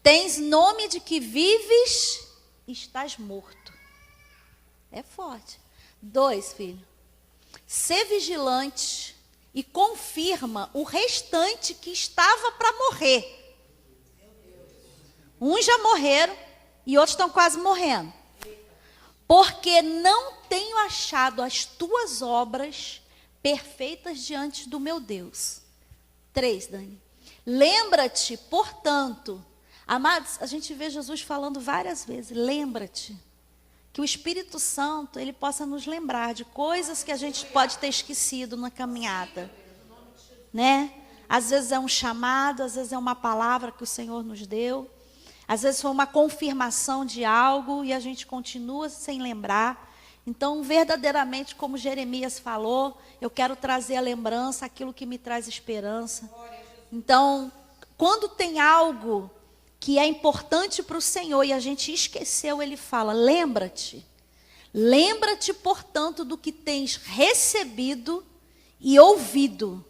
Tens nome de que vives e estás morto. É forte. 2, filho. Sê vigilante e confirma o restante que estava para morrer. Uns já morreram e outros estão quase morrendo. Porque não tenho achado as tuas obras perfeitas diante do meu Deus. 3, Dani. Lembra-te, portanto, amados, a gente vê Jesus falando várias vezes, lembra-te, que o Espírito Santo, ele possa nos lembrar de coisas que a gente pode ter esquecido na caminhada, né? Às vezes é um chamado, às vezes é uma palavra que o Senhor nos deu, às vezes foi uma confirmação de algo e a gente continua sem lembrar. Então, verdadeiramente, como Jeremias falou, eu quero trazer à lembrança aquilo que me traz esperança. Então, quando tem algo que é importante para o Senhor e a gente esqueceu, ele fala, lembra-te, portanto, do que tens recebido e ouvido,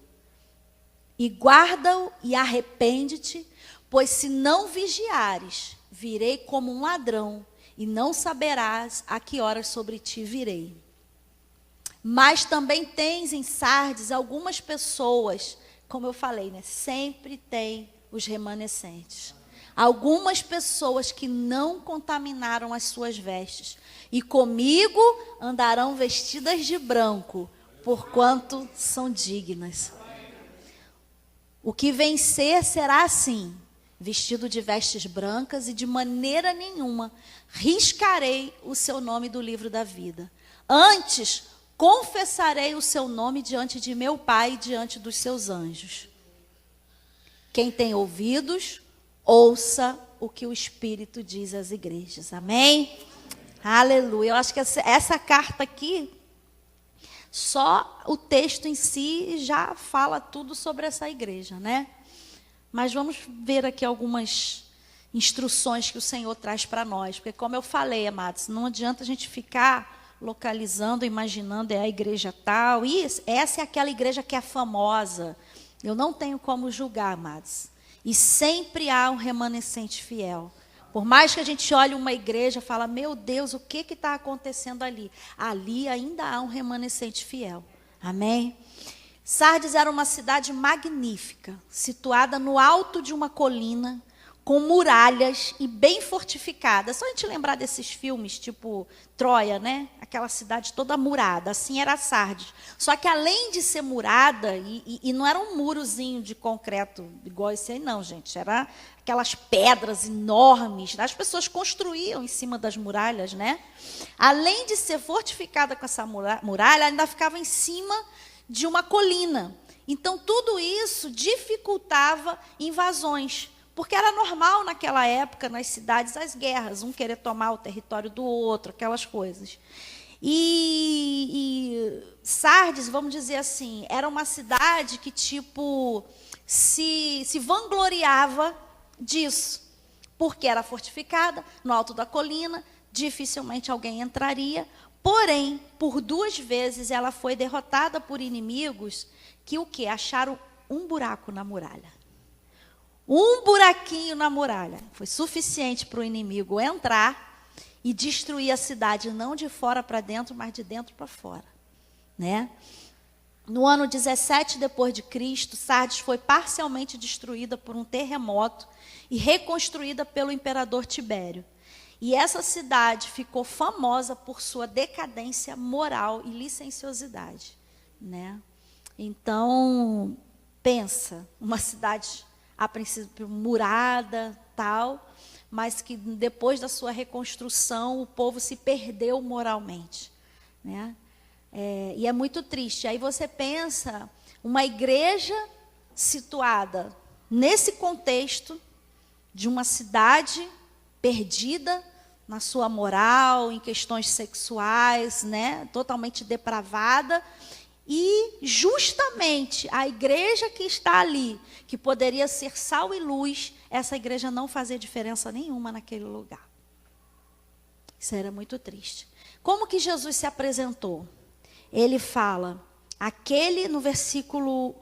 e guarda-o e arrepende-te, pois se não vigiares, virei como um ladrão, e não saberás a que horas sobre ti virei. Mas também tens em Sardes algumas pessoas, como eu falei, né? Sempre tem os remanescentes. Algumas pessoas que não contaminaram as suas vestes, e comigo andarão vestidas de branco, porquanto são dignas. O que vencer será assim, vestido de vestes brancas, e de maneira nenhuma riscarei o seu nome do livro da vida. Antes, confessarei o seu nome diante de meu Pai e diante dos seus anjos. Quem tem ouvidos, ouça o que o Espírito diz às igrejas. Amém? Aleluia. Eu acho que essa carta aqui, só o texto em si já fala tudo sobre essa igreja, né? Mas vamos ver aqui algumas instruções que o Senhor traz para nós. Porque como eu falei, amados, não adianta a gente ficar localizando, imaginando, é a igreja tal. E essa é aquela igreja que é famosa. Eu não tenho como julgar, amados. E sempre há um remanescente fiel. Por mais que a gente olhe uma igreja e fale, meu Deus, o que está acontecendo ali? Ali ainda há um remanescente fiel. Amém? Sardes era uma cidade magnífica, situada no alto de uma colina, com muralhas e bem fortificada. Só a gente lembrar desses filmes, tipo Troia, né? Aquela cidade toda murada. Assim era Sardes. Só que além de ser murada, e não era um murozinho de concreto igual esse aí, não, gente. Era aquelas pedras enormes. As pessoas construíam em cima das muralhas, né? Além de ser fortificada com essa muralha, ainda ficava em cima de uma colina. Então, tudo isso dificultava invasões. Porque era normal naquela época, nas cidades, as guerras, um querer tomar o território do outro, aquelas coisas. E Sardes, vamos dizer assim, era uma cidade que, tipo, se vangloriava disso. Porque era fortificada, no alto da colina, dificilmente alguém entraria. Porém, por 2 vezes, ela foi derrotada por inimigos que o quê? Acharam um buraco na muralha. Um buraquinho na muralha. Foi suficiente para o inimigo entrar e destruir a cidade, não de fora para dentro, mas de dentro para fora. Né? No ano 17 depois de Cristo, Sardes foi parcialmente destruída por um terremoto e reconstruída pelo imperador Tibério. E essa cidade ficou famosa por sua decadência moral e licenciosidade. Né? Então, pensa, uma cidade a princípio murada, tal, mas que depois da sua reconstrução o povo se perdeu moralmente. Né? E é muito triste. Aí você pensa, uma igreja situada nesse contexto de uma cidade perdida na sua moral, em questões sexuais, né? Totalmente depravada. E justamente a igreja que está ali, que poderia ser sal e luz, essa igreja não fazia diferença nenhuma naquele lugar. Isso era muito triste. Como que Jesus se apresentou? Ele fala, no versículo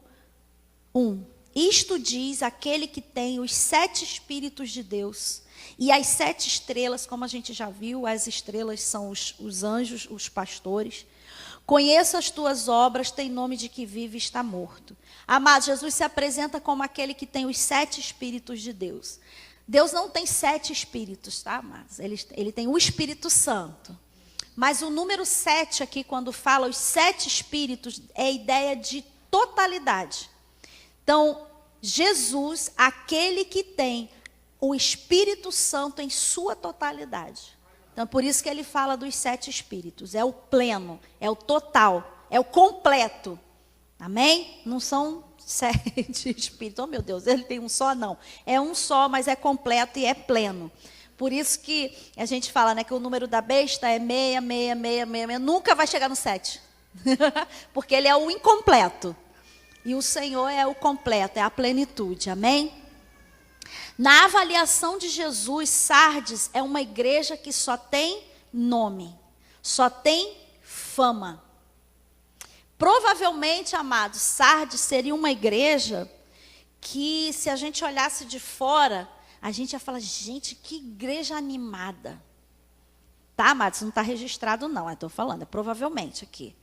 1, isto diz aquele que tem os 7 Espíritos de Deus e as 7 estrelas, como a gente já viu, as estrelas são os anjos, os pastores. Conheço as tuas obras, tem nome de que vive e está morto. Amado, Jesus se apresenta como aquele que tem os 7 Espíritos de Deus. Deus não tem 7 Espíritos, tá, amados? Ele tem o Espírito Santo. Mas o número 7 aqui, quando fala os 7 Espíritos, é a ideia de totalidade. Então, Jesus, aquele que tem o Espírito Santo em sua totalidade. Então, por isso que ele fala dos 7 Espíritos. É o pleno, é o total, é o completo. Amém? Não são 7 Espíritos. Oh, meu Deus, ele tem um só? Não. É um só, mas é completo e é pleno. Por isso que a gente fala, né, que o número da besta é 66666. Nunca vai chegar no 7. Porque ele é o incompleto. E o Senhor é o completo, é a plenitude. Amém? Na avaliação de Jesus, Sardes é uma igreja que só tem nome, só tem fama. Provavelmente, amados, Sardes seria uma igreja que, se a gente olhasse de fora, a gente ia falar, gente, que igreja animada. Tá, amados? Não está registrado, não. Estou falando, é provavelmente aqui.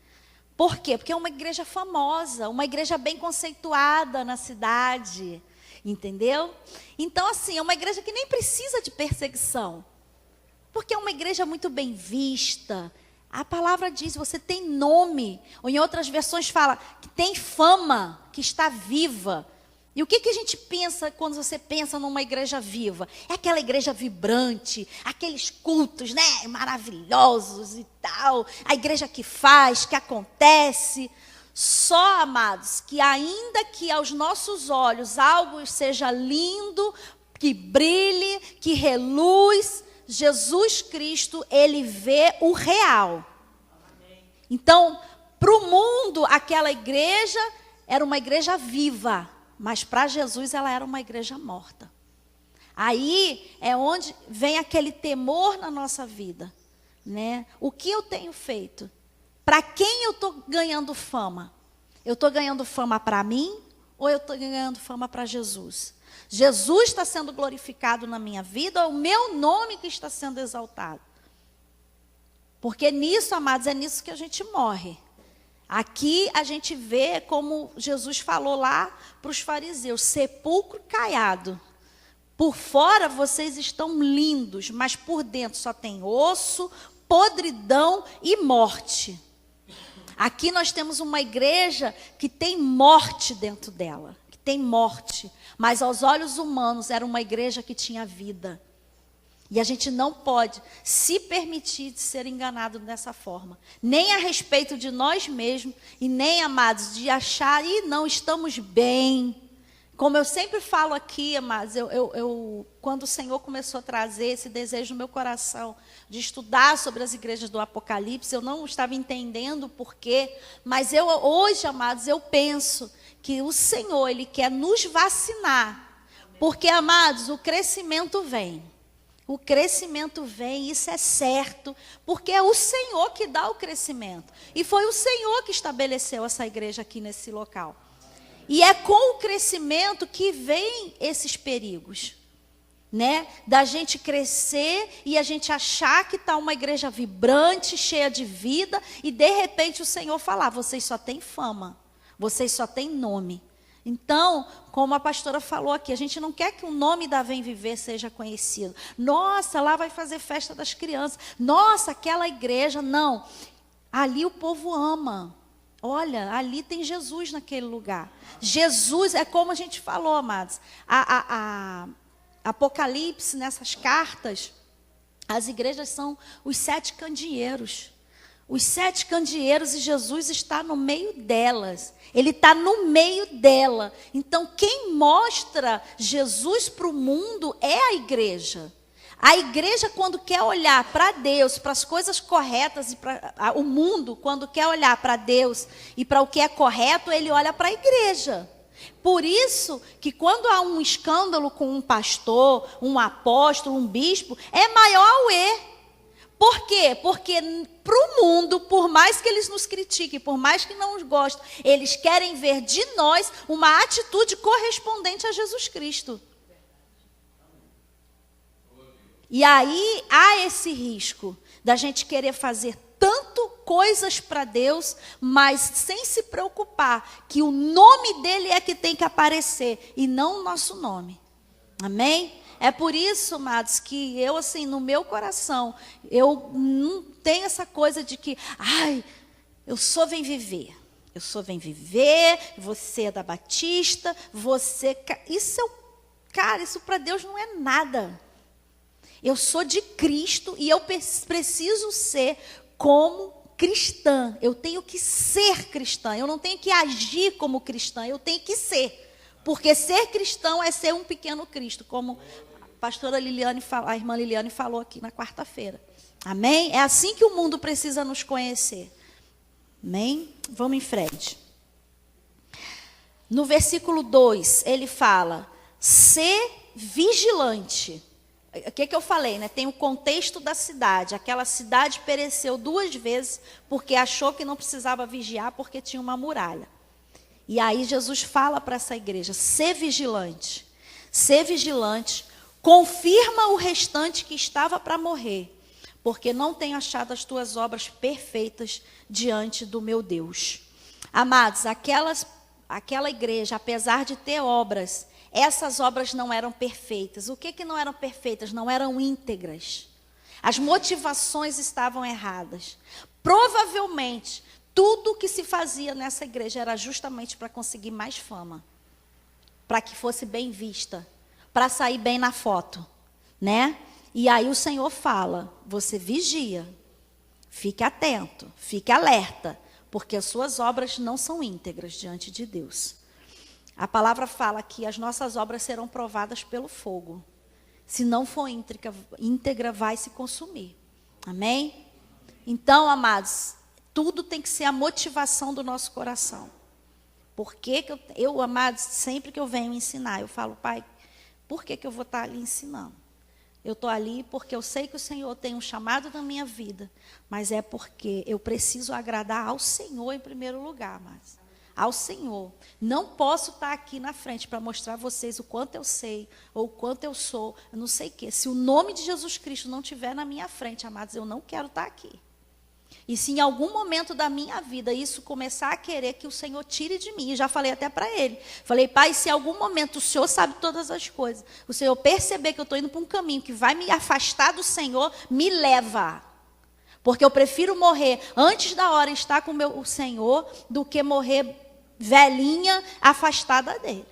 Por quê? Porque é uma igreja famosa, uma igreja bem conceituada na cidade. Entendeu? Então, assim, é uma igreja que nem precisa de perseguição. Porque é uma igreja muito bem vista. A palavra diz, você tem nome. Ou em outras versões fala que tem fama, que está viva. E o que a gente pensa quando você pensa numa igreja viva? É aquela igreja vibrante, aqueles cultos, né, maravilhosos e tal. A igreja que faz, que acontece. Só, amados, que ainda que aos nossos olhos algo seja lindo, que brilhe, que reluz, Jesus Cristo, ele vê o real. Então, para o mundo, aquela igreja era uma igreja viva, mas para Jesus ela era uma igreja morta. Aí é onde vem aquele temor na nossa vida, né? O que eu tenho feito? Para quem eu estou ganhando fama? Eu estou ganhando fama para mim ou eu estou ganhando fama para Jesus? Jesus está sendo glorificado na minha vida ou é o meu nome que está sendo exaltado? Porque nisso, amados, é nisso que a gente morre. Aqui a gente vê como Jesus falou lá para os fariseus, sepulcro caiado. Por fora vocês estão lindos, mas por dentro só tem osso, podridão e morte. Aqui nós temos uma igreja que tem morte dentro dela, que tem morte. Mas aos olhos humanos era uma igreja que tinha vida. E a gente não pode se permitir de ser enganado dessa forma. Nem a respeito de nós mesmos e nem, amados, de achar, não, estamos bem. Como eu sempre falo aqui, amados, quando o Senhor começou a trazer esse desejo no meu coração de estudar sobre as igrejas do Apocalipse, eu não estava entendendo o porquê, mas hoje, amados, eu penso que o Senhor, Ele quer nos vacinar, porque, amados, o crescimento vem. O crescimento vem, isso é certo, porque é o Senhor que dá o crescimento. E foi o Senhor que estabeleceu essa igreja aqui nesse local. E é com o crescimento que vem esses perigos, né? Da gente crescer e a gente achar que está uma igreja vibrante, cheia de vida, e de repente o Senhor falar, vocês só têm fama, vocês só têm nome. Então, como a pastora falou aqui, a gente não quer que o nome da Vem Viver seja conhecido. Nossa, lá vai fazer festa das crianças. Nossa, aquela igreja. Não, ali o povo ama. Olha, ali tem Jesus naquele lugar. Jesus, é como a gente falou, amados. Apocalipse, nessas cartas, as igrejas são os 7 candeeiros. Os 7 candeeiros e Jesus está no meio delas. Ele está no meio dela. Então, quem mostra Jesus para o mundo é a igreja. A igreja, quando quer olhar para Deus, para as coisas corretas, e para o mundo, quando quer olhar para Deus e para o que é correto, ele olha para a igreja. Por isso que quando há um escândalo com um pastor, um apóstolo, um bispo, é maior o erro. Por quê? Porque para o mundo, por mais que eles nos critiquem, por mais que não nos gostem, eles querem ver de nós uma atitude correspondente a Jesus Cristo. E aí há esse risco da gente querer fazer tanto coisas para Deus, mas sem se preocupar que o nome dele é que tem que aparecer e não o nosso nome. Amém? É por isso, amados, que eu, assim, no meu coração, eu não tenho essa coisa de que, eu sou Vem Viver. Eu sou Vem Viver, você é da Batista, você... Isso para Deus não é nada. Eu sou de Cristo e eu preciso ser como cristã. Eu tenho que ser cristã. Eu não tenho que agir como cristã, eu tenho que ser. Porque ser cristão é ser um pequeno Cristo, como a pastora Liliane, a irmã Liliane falou aqui na quarta-feira. Amém? É assim que o mundo precisa nos conhecer. Amém? Vamos em frente. No versículo 2, ele fala, ser vigilante. O que eu falei, né? Tem o contexto da cidade. Aquela cidade pereceu 2 vezes porque achou que não precisava vigiar porque tinha uma muralha. E aí Jesus fala para essa igreja, ser vigilante. Ser vigilante, confirma o restante que estava para morrer, porque não tenho achado as tuas obras perfeitas diante do meu Deus. Amados, aquela igreja, apesar de ter obras, essas obras não eram perfeitas. O que não eram perfeitas? Não eram íntegras. As motivações estavam erradas. Provavelmente, tudo o que se fazia nessa igreja era justamente para conseguir mais fama. Para que fosse bem vista. Para sair bem na foto. Né? E aí o Senhor fala, você vigia. Fique atento, fique alerta. Porque as suas obras não são íntegras diante de Deus. A palavra fala que as nossas obras serão provadas pelo fogo. Se não for íntegra, vai se consumir. Amém? Então, amados, tudo tem que ser a motivação do nosso coração. Porque eu, amados, sempre que eu venho ensinar, eu falo, Pai, por que eu vou estar ali ensinando? Eu estou ali porque eu sei que o Senhor tem um chamado na minha vida, mas é porque eu preciso agradar ao Senhor em primeiro lugar, amados. Ao Senhor. Não posso estar aqui na frente para mostrar a vocês o quanto eu sei, ou o quanto eu sou, eu não sei o quê. Se o nome de Jesus Cristo não estiver na minha frente, amados, eu não quero estar aqui. E se em algum momento da minha vida isso começar a querer que o Senhor tire de mim, já falei até para ele, falei, pai, se em algum momento o Senhor sabe todas as coisas, o Senhor perceber que eu estou indo para um caminho que vai me afastar do Senhor, me leva. Porque eu prefiro morrer antes da hora estar com o Senhor do que morrer velhinha, afastada dele.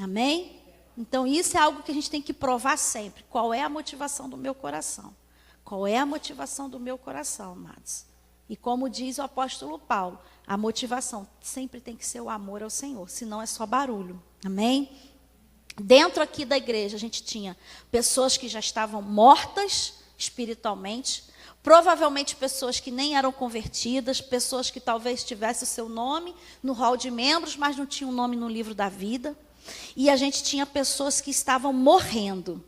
Amém? Então isso é algo que a gente tem que provar sempre. Qual é a motivação do meu coração? Qual é a motivação do meu coração, amados? E como diz o apóstolo Paulo, a motivação sempre tem que ser o amor ao Senhor, senão é só barulho. Amém? Dentro aqui da igreja a gente tinha pessoas que já estavam mortas espiritualmente, provavelmente pessoas que nem eram convertidas, pessoas que talvez tivessem o seu nome no hall de membros, mas não tinham o nome no livro da vida. E a gente tinha pessoas que estavam morrendo.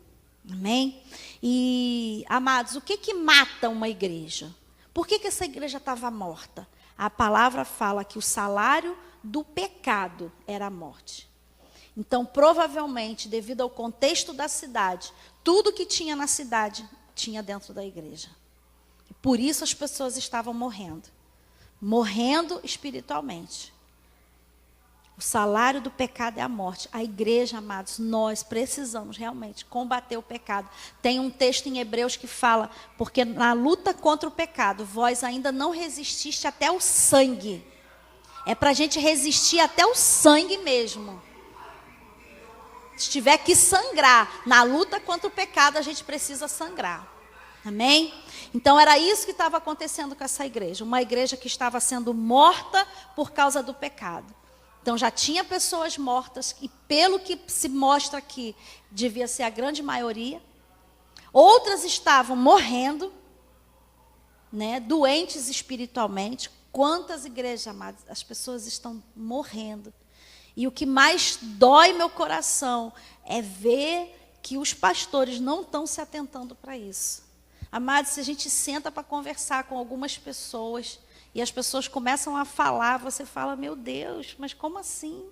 Amém? E, amados, o que mata uma igreja? Por que essa igreja estava morta? A palavra fala que o salário do pecado era a morte. Então, provavelmente, devido ao contexto da cidade, tudo que tinha na cidade tinha dentro da igreja. E por isso as pessoas estavam morrendo. Morrendo espiritualmente. O salário do pecado é a morte. A igreja, amados, nós precisamos realmente combater o pecado. Tem um texto em Hebreus que fala, porque na luta contra o pecado, vós ainda não resististe até o sangue. É para a gente resistir até o sangue mesmo. Se tiver que sangrar na luta contra o pecado, a gente precisa sangrar. Amém? Então era isso que estava acontecendo com essa igreja. Uma igreja que estava sendo morta por causa do pecado. Então já tinha pessoas mortas, e pelo que se mostra aqui, devia ser a grande maioria. Outras estavam morrendo, né, doentes espiritualmente. Quantas igrejas, amadas, as pessoas estão morrendo. E o que mais dói meu coração é ver que os pastores não estão se atentando para isso. Amados, se a gente senta para conversar com algumas pessoas, e as pessoas começam a falar, você fala, meu Deus, mas como assim?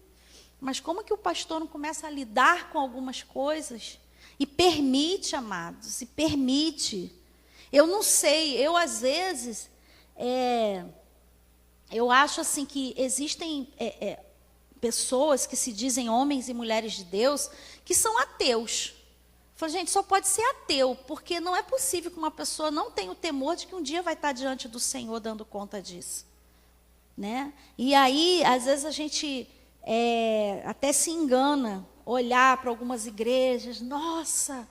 Mas como que o pastor não começa a lidar com algumas coisas? E permite, amados, e permite. Eu não sei, eu às vezes, eu acho assim que existem pessoas que se dizem homens e mulheres de Deus, que são ateus. Eu falo, gente, só pode ser ateu, porque não é possível que uma pessoa não tenha o temor de que um dia vai estar diante do Senhor dando conta disso. Né? E aí, às vezes a gente até se engana, olhar para algumas igrejas, nossa,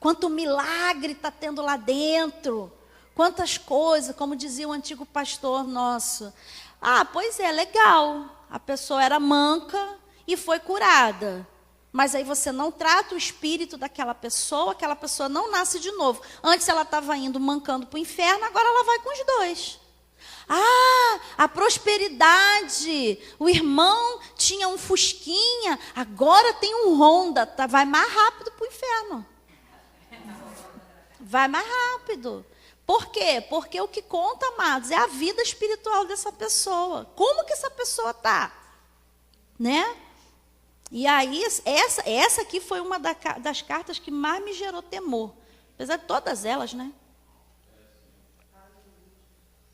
quanto milagre está tendo lá dentro, quantas coisas, como dizia o antigo pastor nosso. Ah, pois é, legal, a pessoa era manca e foi curada. Mas aí você não trata o espírito daquela pessoa, aquela pessoa não nasce de novo. Antes ela estava indo mancando para o inferno, agora ela vai com os dois. Ah, a prosperidade. O irmão tinha um Fusquinha, agora tem um Honda, vai mais rápido para o inferno. Vai mais rápido. Por quê? Porque o que conta, amados, é a vida espiritual dessa pessoa. Como que essa pessoa está? Né? E aí, essa aqui foi uma das cartas que mais me gerou temor. Apesar de todas elas, né?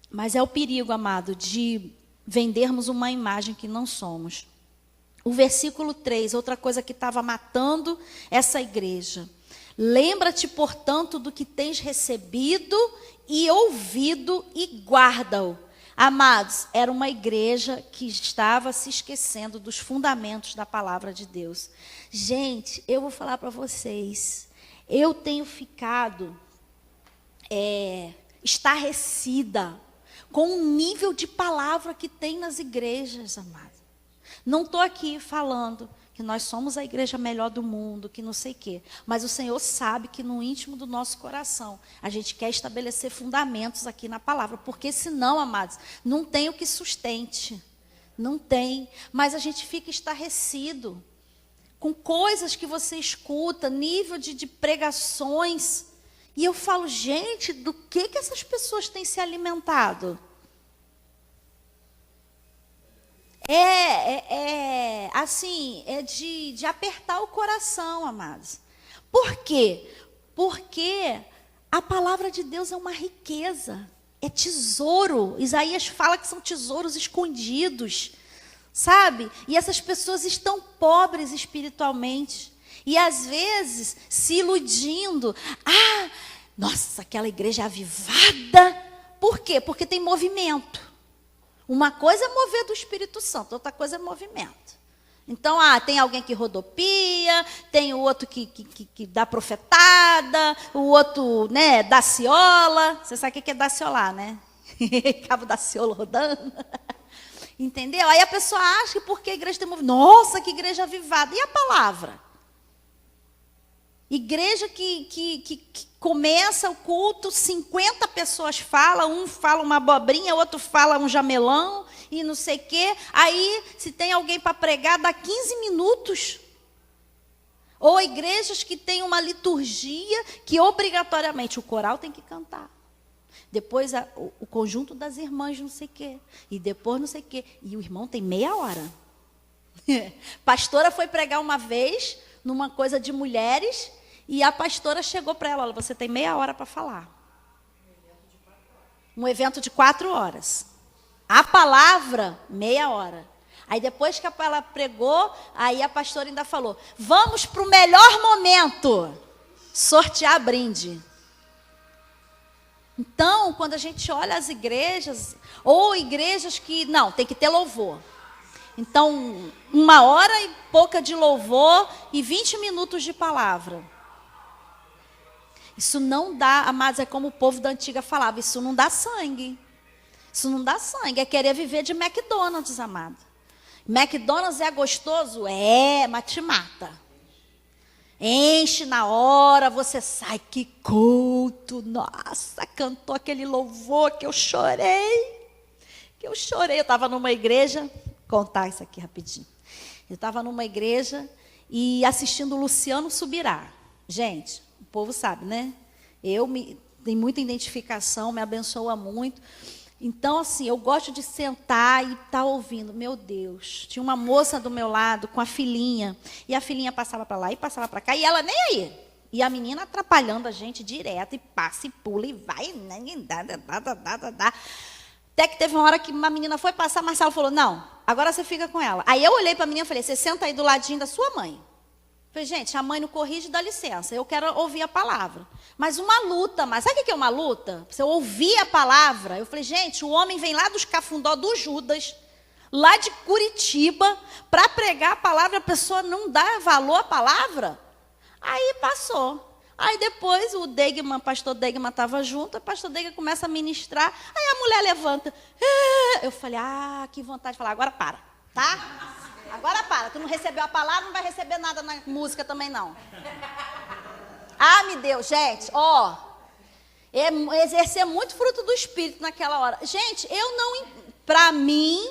Mas é o perigo, amado, de vendermos uma imagem que não somos. O versículo 3, outra coisa que estava matando essa igreja. Lembra-te, portanto, do que tens recebido e ouvido e guarda-o. Amados, era uma igreja que estava se esquecendo dos fundamentos da palavra de Deus. Gente, eu vou falar para vocês, eu tenho ficado estarrecida com o nível de palavra que tem nas igrejas, amados. Não estou aqui falando que nós somos a igreja melhor do mundo, que não sei o quê. Mas o Senhor sabe que no íntimo do nosso coração, a gente quer estabelecer fundamentos aqui na palavra. Porque senão, amados, não tem o que sustente. Não tem. Mas a gente fica estarrecido com coisas que você escuta, nível de pregações. E eu falo, gente, do que essas pessoas têm se alimentado? Assim, de apertar o coração, amados. Por quê? Porque a palavra de Deus é uma riqueza. É tesouro. Isaías fala que são tesouros escondidos, sabe? E essas pessoas estão pobres espiritualmente. E às vezes se iludindo. Ah, nossa, aquela igreja avivada. Por quê? Porque tem movimento. Uma coisa é mover do Espírito Santo, outra coisa é movimento. Então, tem alguém que rodopia, tem o outro que dá profetada, o outro, né, dá ciola. Você sabe o que é dar ciolar, né? Cabo da ciola rodando. Entendeu? Aí a pessoa acha que porque a igreja tem movimento, nossa, que igreja avivada. E a palavra? Igreja que começa o culto, 50 pessoas falam, um fala uma abobrinha, outro fala um jamelão e não sei o quê. Aí, se tem alguém para pregar, dá 15 minutos. Ou igrejas que têm uma liturgia que obrigatoriamente o coral tem que cantar. Depois o conjunto das irmãs não sei o quê. E depois não sei o quê. E o irmão tem meia hora. Pastora foi pregar uma vez numa coisa de mulheres. E a pastora chegou para ela, olha, você tem meia hora para falar. Um evento de 4 horas. A palavra, meia hora. Aí depois que ela pregou, aí a pastora ainda falou, vamos para o melhor momento, sortear brinde. Então, quando a gente olha as igrejas, ou igrejas que, não, tem que ter louvor. Então, 1 hora e pouca de louvor e 20 minutos de palavra. Isso não dá, amados, é como o povo da antiga falava, isso não dá sangue. Isso não dá sangue, é querer viver de McDonald's, amado. McDonald's é gostoso? É, mas te mata. Enche na hora, você sai, que culto, nossa, cantou aquele louvor que eu chorei. Eu estava numa igreja, vou contar isso aqui rapidinho. Eu estava numa igreja e assistindo o Luciano Subirá. Gente, o povo sabe, né? Tem muita identificação, me abençoa muito. Então, assim, eu gosto de sentar e estar ouvindo. Meu Deus, tinha uma moça do meu lado com a filhinha. E a filhinha passava para lá e passava para cá. E ela nem aí. E a menina atrapalhando a gente direto. E passa e pula e vai. Até que teve uma hora que uma menina foi passar, Marcelo falou, não, agora você fica com ela. Aí eu olhei para a menina e falei, você senta aí do ladinho da sua mãe. Falei, gente, a mãe não corrige, dá licença. Eu quero ouvir a palavra. Mas uma luta, mas sabe o que é uma luta? Você ouvir a palavra. Eu falei, gente, o homem vem lá dos Cafundó do Judas, lá de Curitiba, para pregar a palavra, a pessoa não dá valor à palavra. Aí passou. Aí depois o pastor Degman estava junto, o pastor Degman começa a ministrar, aí a mulher levanta. Eu falei, que vontade de falar, agora para, tá? Agora para, tu não recebeu a palavra, não vai receber nada na música também não. Me deu, gente, exercer muito fruto do Espírito naquela hora. Gente, para mim,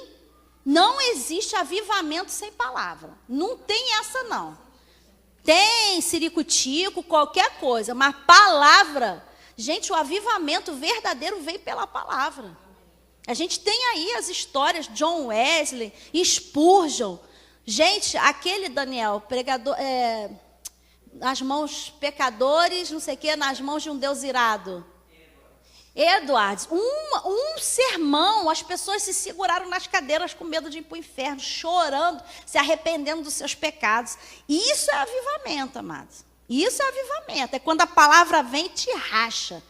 não existe avivamento sem palavra. Não tem essa não. Tem ciricutico, qualquer coisa, mas palavra, gente, o avivamento verdadeiro veio pela palavra. A gente tem aí as histórias, John Wesley, Spurgeon. Gente, aquele Daniel, pregador, nas mãos pecadores, não sei o quê, nas mãos de um Deus irado. Edwards, um sermão, as pessoas se seguraram nas cadeiras com medo de ir para o inferno, chorando, se arrependendo dos seus pecados. Isso é avivamento, amados. Isso é avivamento. É quando a palavra vem e te racha.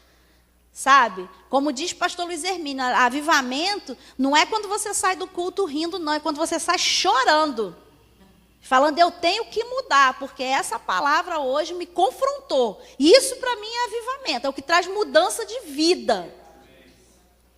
Sabe? Como diz pastor Luiz Hermínio, avivamento não é quando você sai do culto rindo, não. É quando você sai chorando. Falando, eu tenho que mudar, porque essa palavra hoje me confrontou. Isso para mim é avivamento, é o que traz mudança de vida.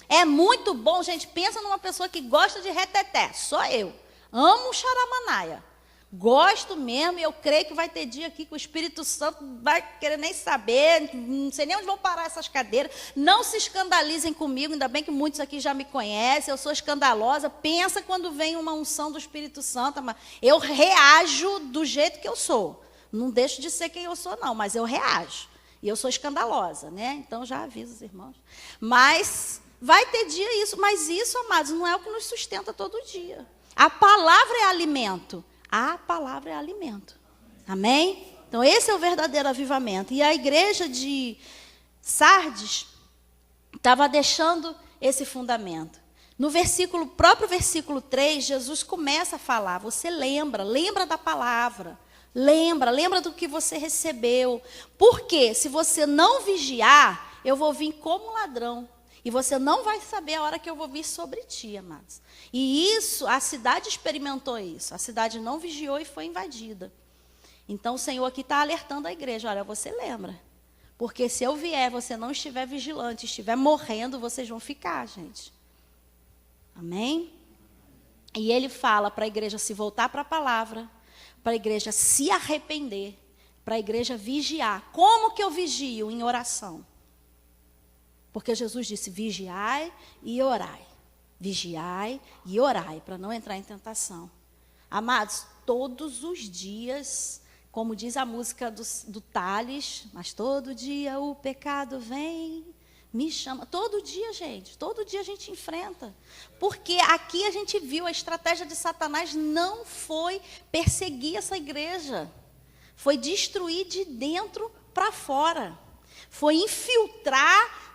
É muito bom, gente, pensa numa pessoa que gosta de reteté, sou eu. Amo charamanaia. Gosto mesmo, e eu creio que vai ter dia aqui que o Espírito Santo não vai querer nem saber, não sei nem onde vão parar essas cadeiras. Não se escandalizem comigo, ainda bem que muitos aqui já me conhecem, eu sou escandalosa. Pensa quando vem uma unção do Espírito Santo, mas eu reajo do jeito que eu sou. Não deixo de ser quem eu sou, não, mas eu reajo. E eu sou escandalosa, né? Então já aviso os irmãos. Mas vai ter dia isso, mas isso, amados, não é o que nos sustenta todo dia. A palavra é alimento. A palavra é alimento. Amém? Então, esse é o verdadeiro avivamento. E a igreja de Sardes Estava deixando esse fundamento. No próprio versículo 3, Jesus começa a falar, você lembra da palavra, lembra do que você recebeu. Porque se você não vigiar, eu vou vir como ladrão. E você não vai saber a hora que eu vou vir sobre ti, amados. E isso, a cidade experimentou isso. A cidade não vigiou e foi invadida. Então o Senhor aqui está alertando a igreja, olha, você lembra. Porque se eu vier, você não estiver vigilante, estiver morrendo, vocês vão ficar, gente. Amém? E ele fala para a igreja se voltar para a palavra, para a igreja se arrepender, para a igreja vigiar. Como que eu vigio? Em oração. Porque Jesus disse, vigiai e orai. Vigiai e orai, para não entrar em tentação. Amados, todos os dias, como diz a música do Tales, mas todo dia o pecado vem, me chama. Todo dia, gente, todo dia a gente enfrenta. Porque aqui a gente viu a estratégia de Satanás não foi perseguir essa igreja. Foi destruir de dentro para fora. Foi infiltrar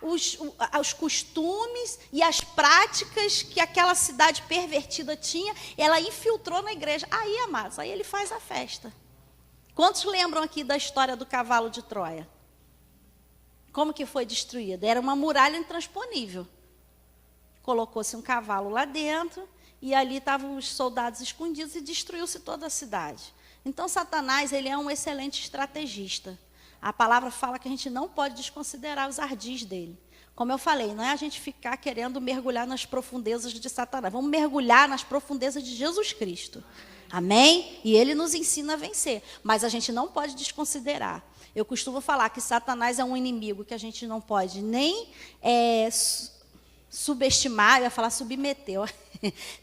os costumes e as práticas que aquela cidade pervertida tinha. Ela infiltrou na igreja. Aí, amados, aí ele faz a festa. Quantos lembram aqui da história do cavalo de Troia? Como que foi destruída? Era uma muralha intransponível. Colocou-se um cavalo lá dentro e ali estavam os soldados escondidos e destruiu-se toda a cidade. Então, Satanás, ele é um excelente estrategista. A palavra fala que a gente não pode desconsiderar os ardis dele. Como eu falei, não é a gente ficar querendo mergulhar nas profundezas de Satanás. Vamos mergulhar nas profundezas de Jesus Cristo. Amém? E ele nos ensina a vencer. Mas a gente não pode desconsiderar. Eu costumo falar que Satanás é um inimigo que a gente não pode nem subestimar, eu ia falar submeter,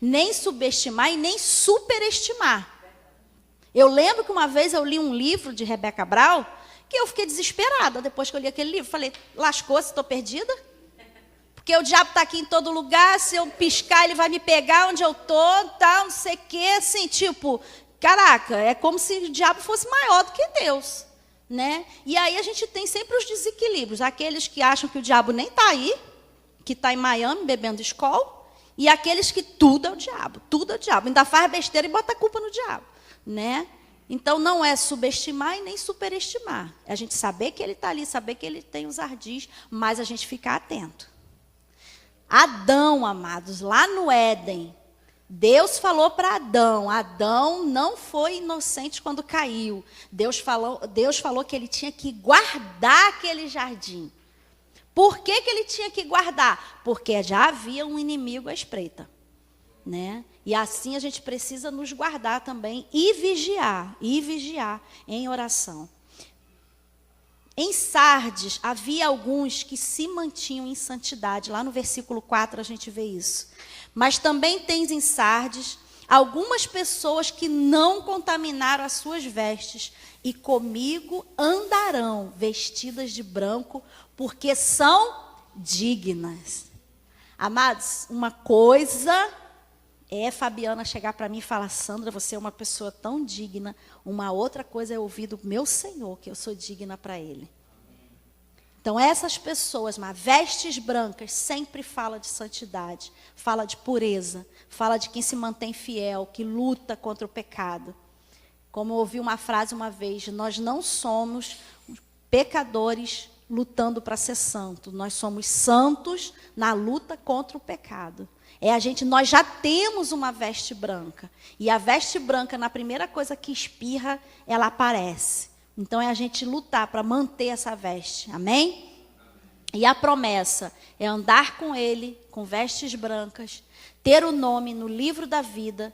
nem subestimar e nem superestimar. Eu lembro que uma vez eu li um livro de Rebeca Brown, que eu fiquei desesperada depois que eu li aquele livro. Falei, lascou-se, estou perdida? Porque o diabo está aqui em todo lugar, se eu piscar ele vai me pegar onde eu estou, tal, não sei o quê. Assim, tipo, caraca, é como se o diabo fosse maior do que Deus. Né? E aí a gente tem sempre os desequilíbrios. Aqueles que acham que o diabo nem está aí, que está em Miami bebendo Skol, e aqueles que tudo é o diabo, ainda faz besteira e bota a culpa no diabo. Né? Então, não é subestimar e nem superestimar. É a gente saber que ele está ali, saber que ele tem os ardis, mas a gente ficar atento. Adão, amados, lá no Éden, Deus falou para Adão. Adão não foi inocente quando caiu. Deus falou que ele tinha que guardar aquele jardim. Por que ele tinha que guardar? Porque já havia um inimigo à espreita. Né? E assim a gente precisa nos guardar também e vigiar em oração. Em Sardes, havia alguns que se mantinham em santidade. Lá no versículo 4 a gente vê isso. Mas também tens em Sardes algumas pessoas que não contaminaram as suas vestes e comigo andarão vestidas de branco, porque são dignas. Amados, uma coisa é Fabiana chegar para mim e falar, Sandra, você é uma pessoa tão digna. Uma outra coisa é ouvir do meu Senhor, que eu sou digna para Ele. Então, essas pessoas, mas vestes brancas, sempre fala de santidade, fala de pureza, fala de quem se mantém fiel, que luta contra o pecado. Como eu ouvi uma frase uma vez, nós não somos pecadores lutando para ser santo, nós somos santos na luta contra o pecado. Nós já temos uma veste branca. E a veste branca, na primeira coisa que espirra, ela aparece. Então, é a gente lutar para manter essa veste. Amém? E a promessa é andar com Ele, com vestes brancas, ter o nome no livro da vida,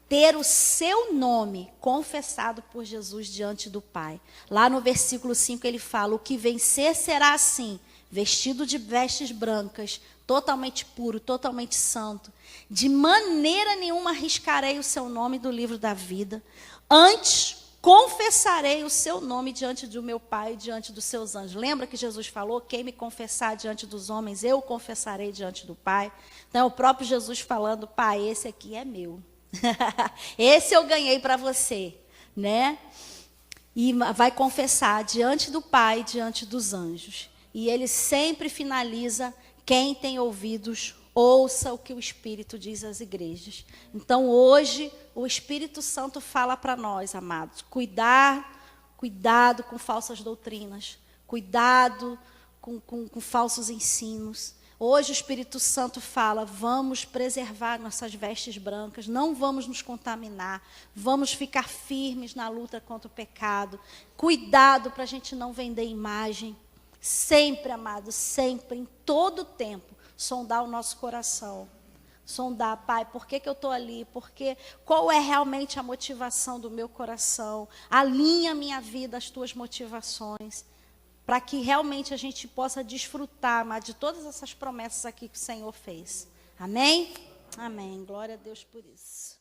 ter o seu nome confessado por Jesus diante do Pai. Lá no versículo 5 ele fala, o que vencer será assim, vestido de vestes brancas, totalmente puro, totalmente santo. De maneira nenhuma arriscarei o seu nome do livro da vida. Antes, confessarei o seu nome diante do meu Pai e diante dos seus anjos. Lembra que Jesus falou, quem me confessar diante dos homens, eu confessarei diante do Pai. Então, é o próprio Jesus falando, Pai, esse aqui é meu. Esse eu ganhei para você. Né? E vai confessar diante do Pai e diante dos anjos. E ele sempre finaliza, Quem tem ouvidos, ouça o que o Espírito diz às igrejas. Então, hoje, o Espírito Santo fala para nós, amados, cuidado com falsas doutrinas, cuidado com falsos ensinos. Hoje o Espírito Santo fala, vamos preservar nossas vestes brancas, não vamos nos contaminar, vamos ficar firmes na luta contra o pecado. Cuidado para a gente não vender imagem. Sempre, amado, sempre, em todo tempo, sondar o nosso coração. Sondar, Pai, por que eu estou ali? Qual é realmente a motivação do meu coração? Alinha a minha vida às tuas motivações, para que realmente a gente possa desfrutar, amado, de todas essas promessas aqui que o Senhor fez. Amém? Amém. Glória a Deus por isso.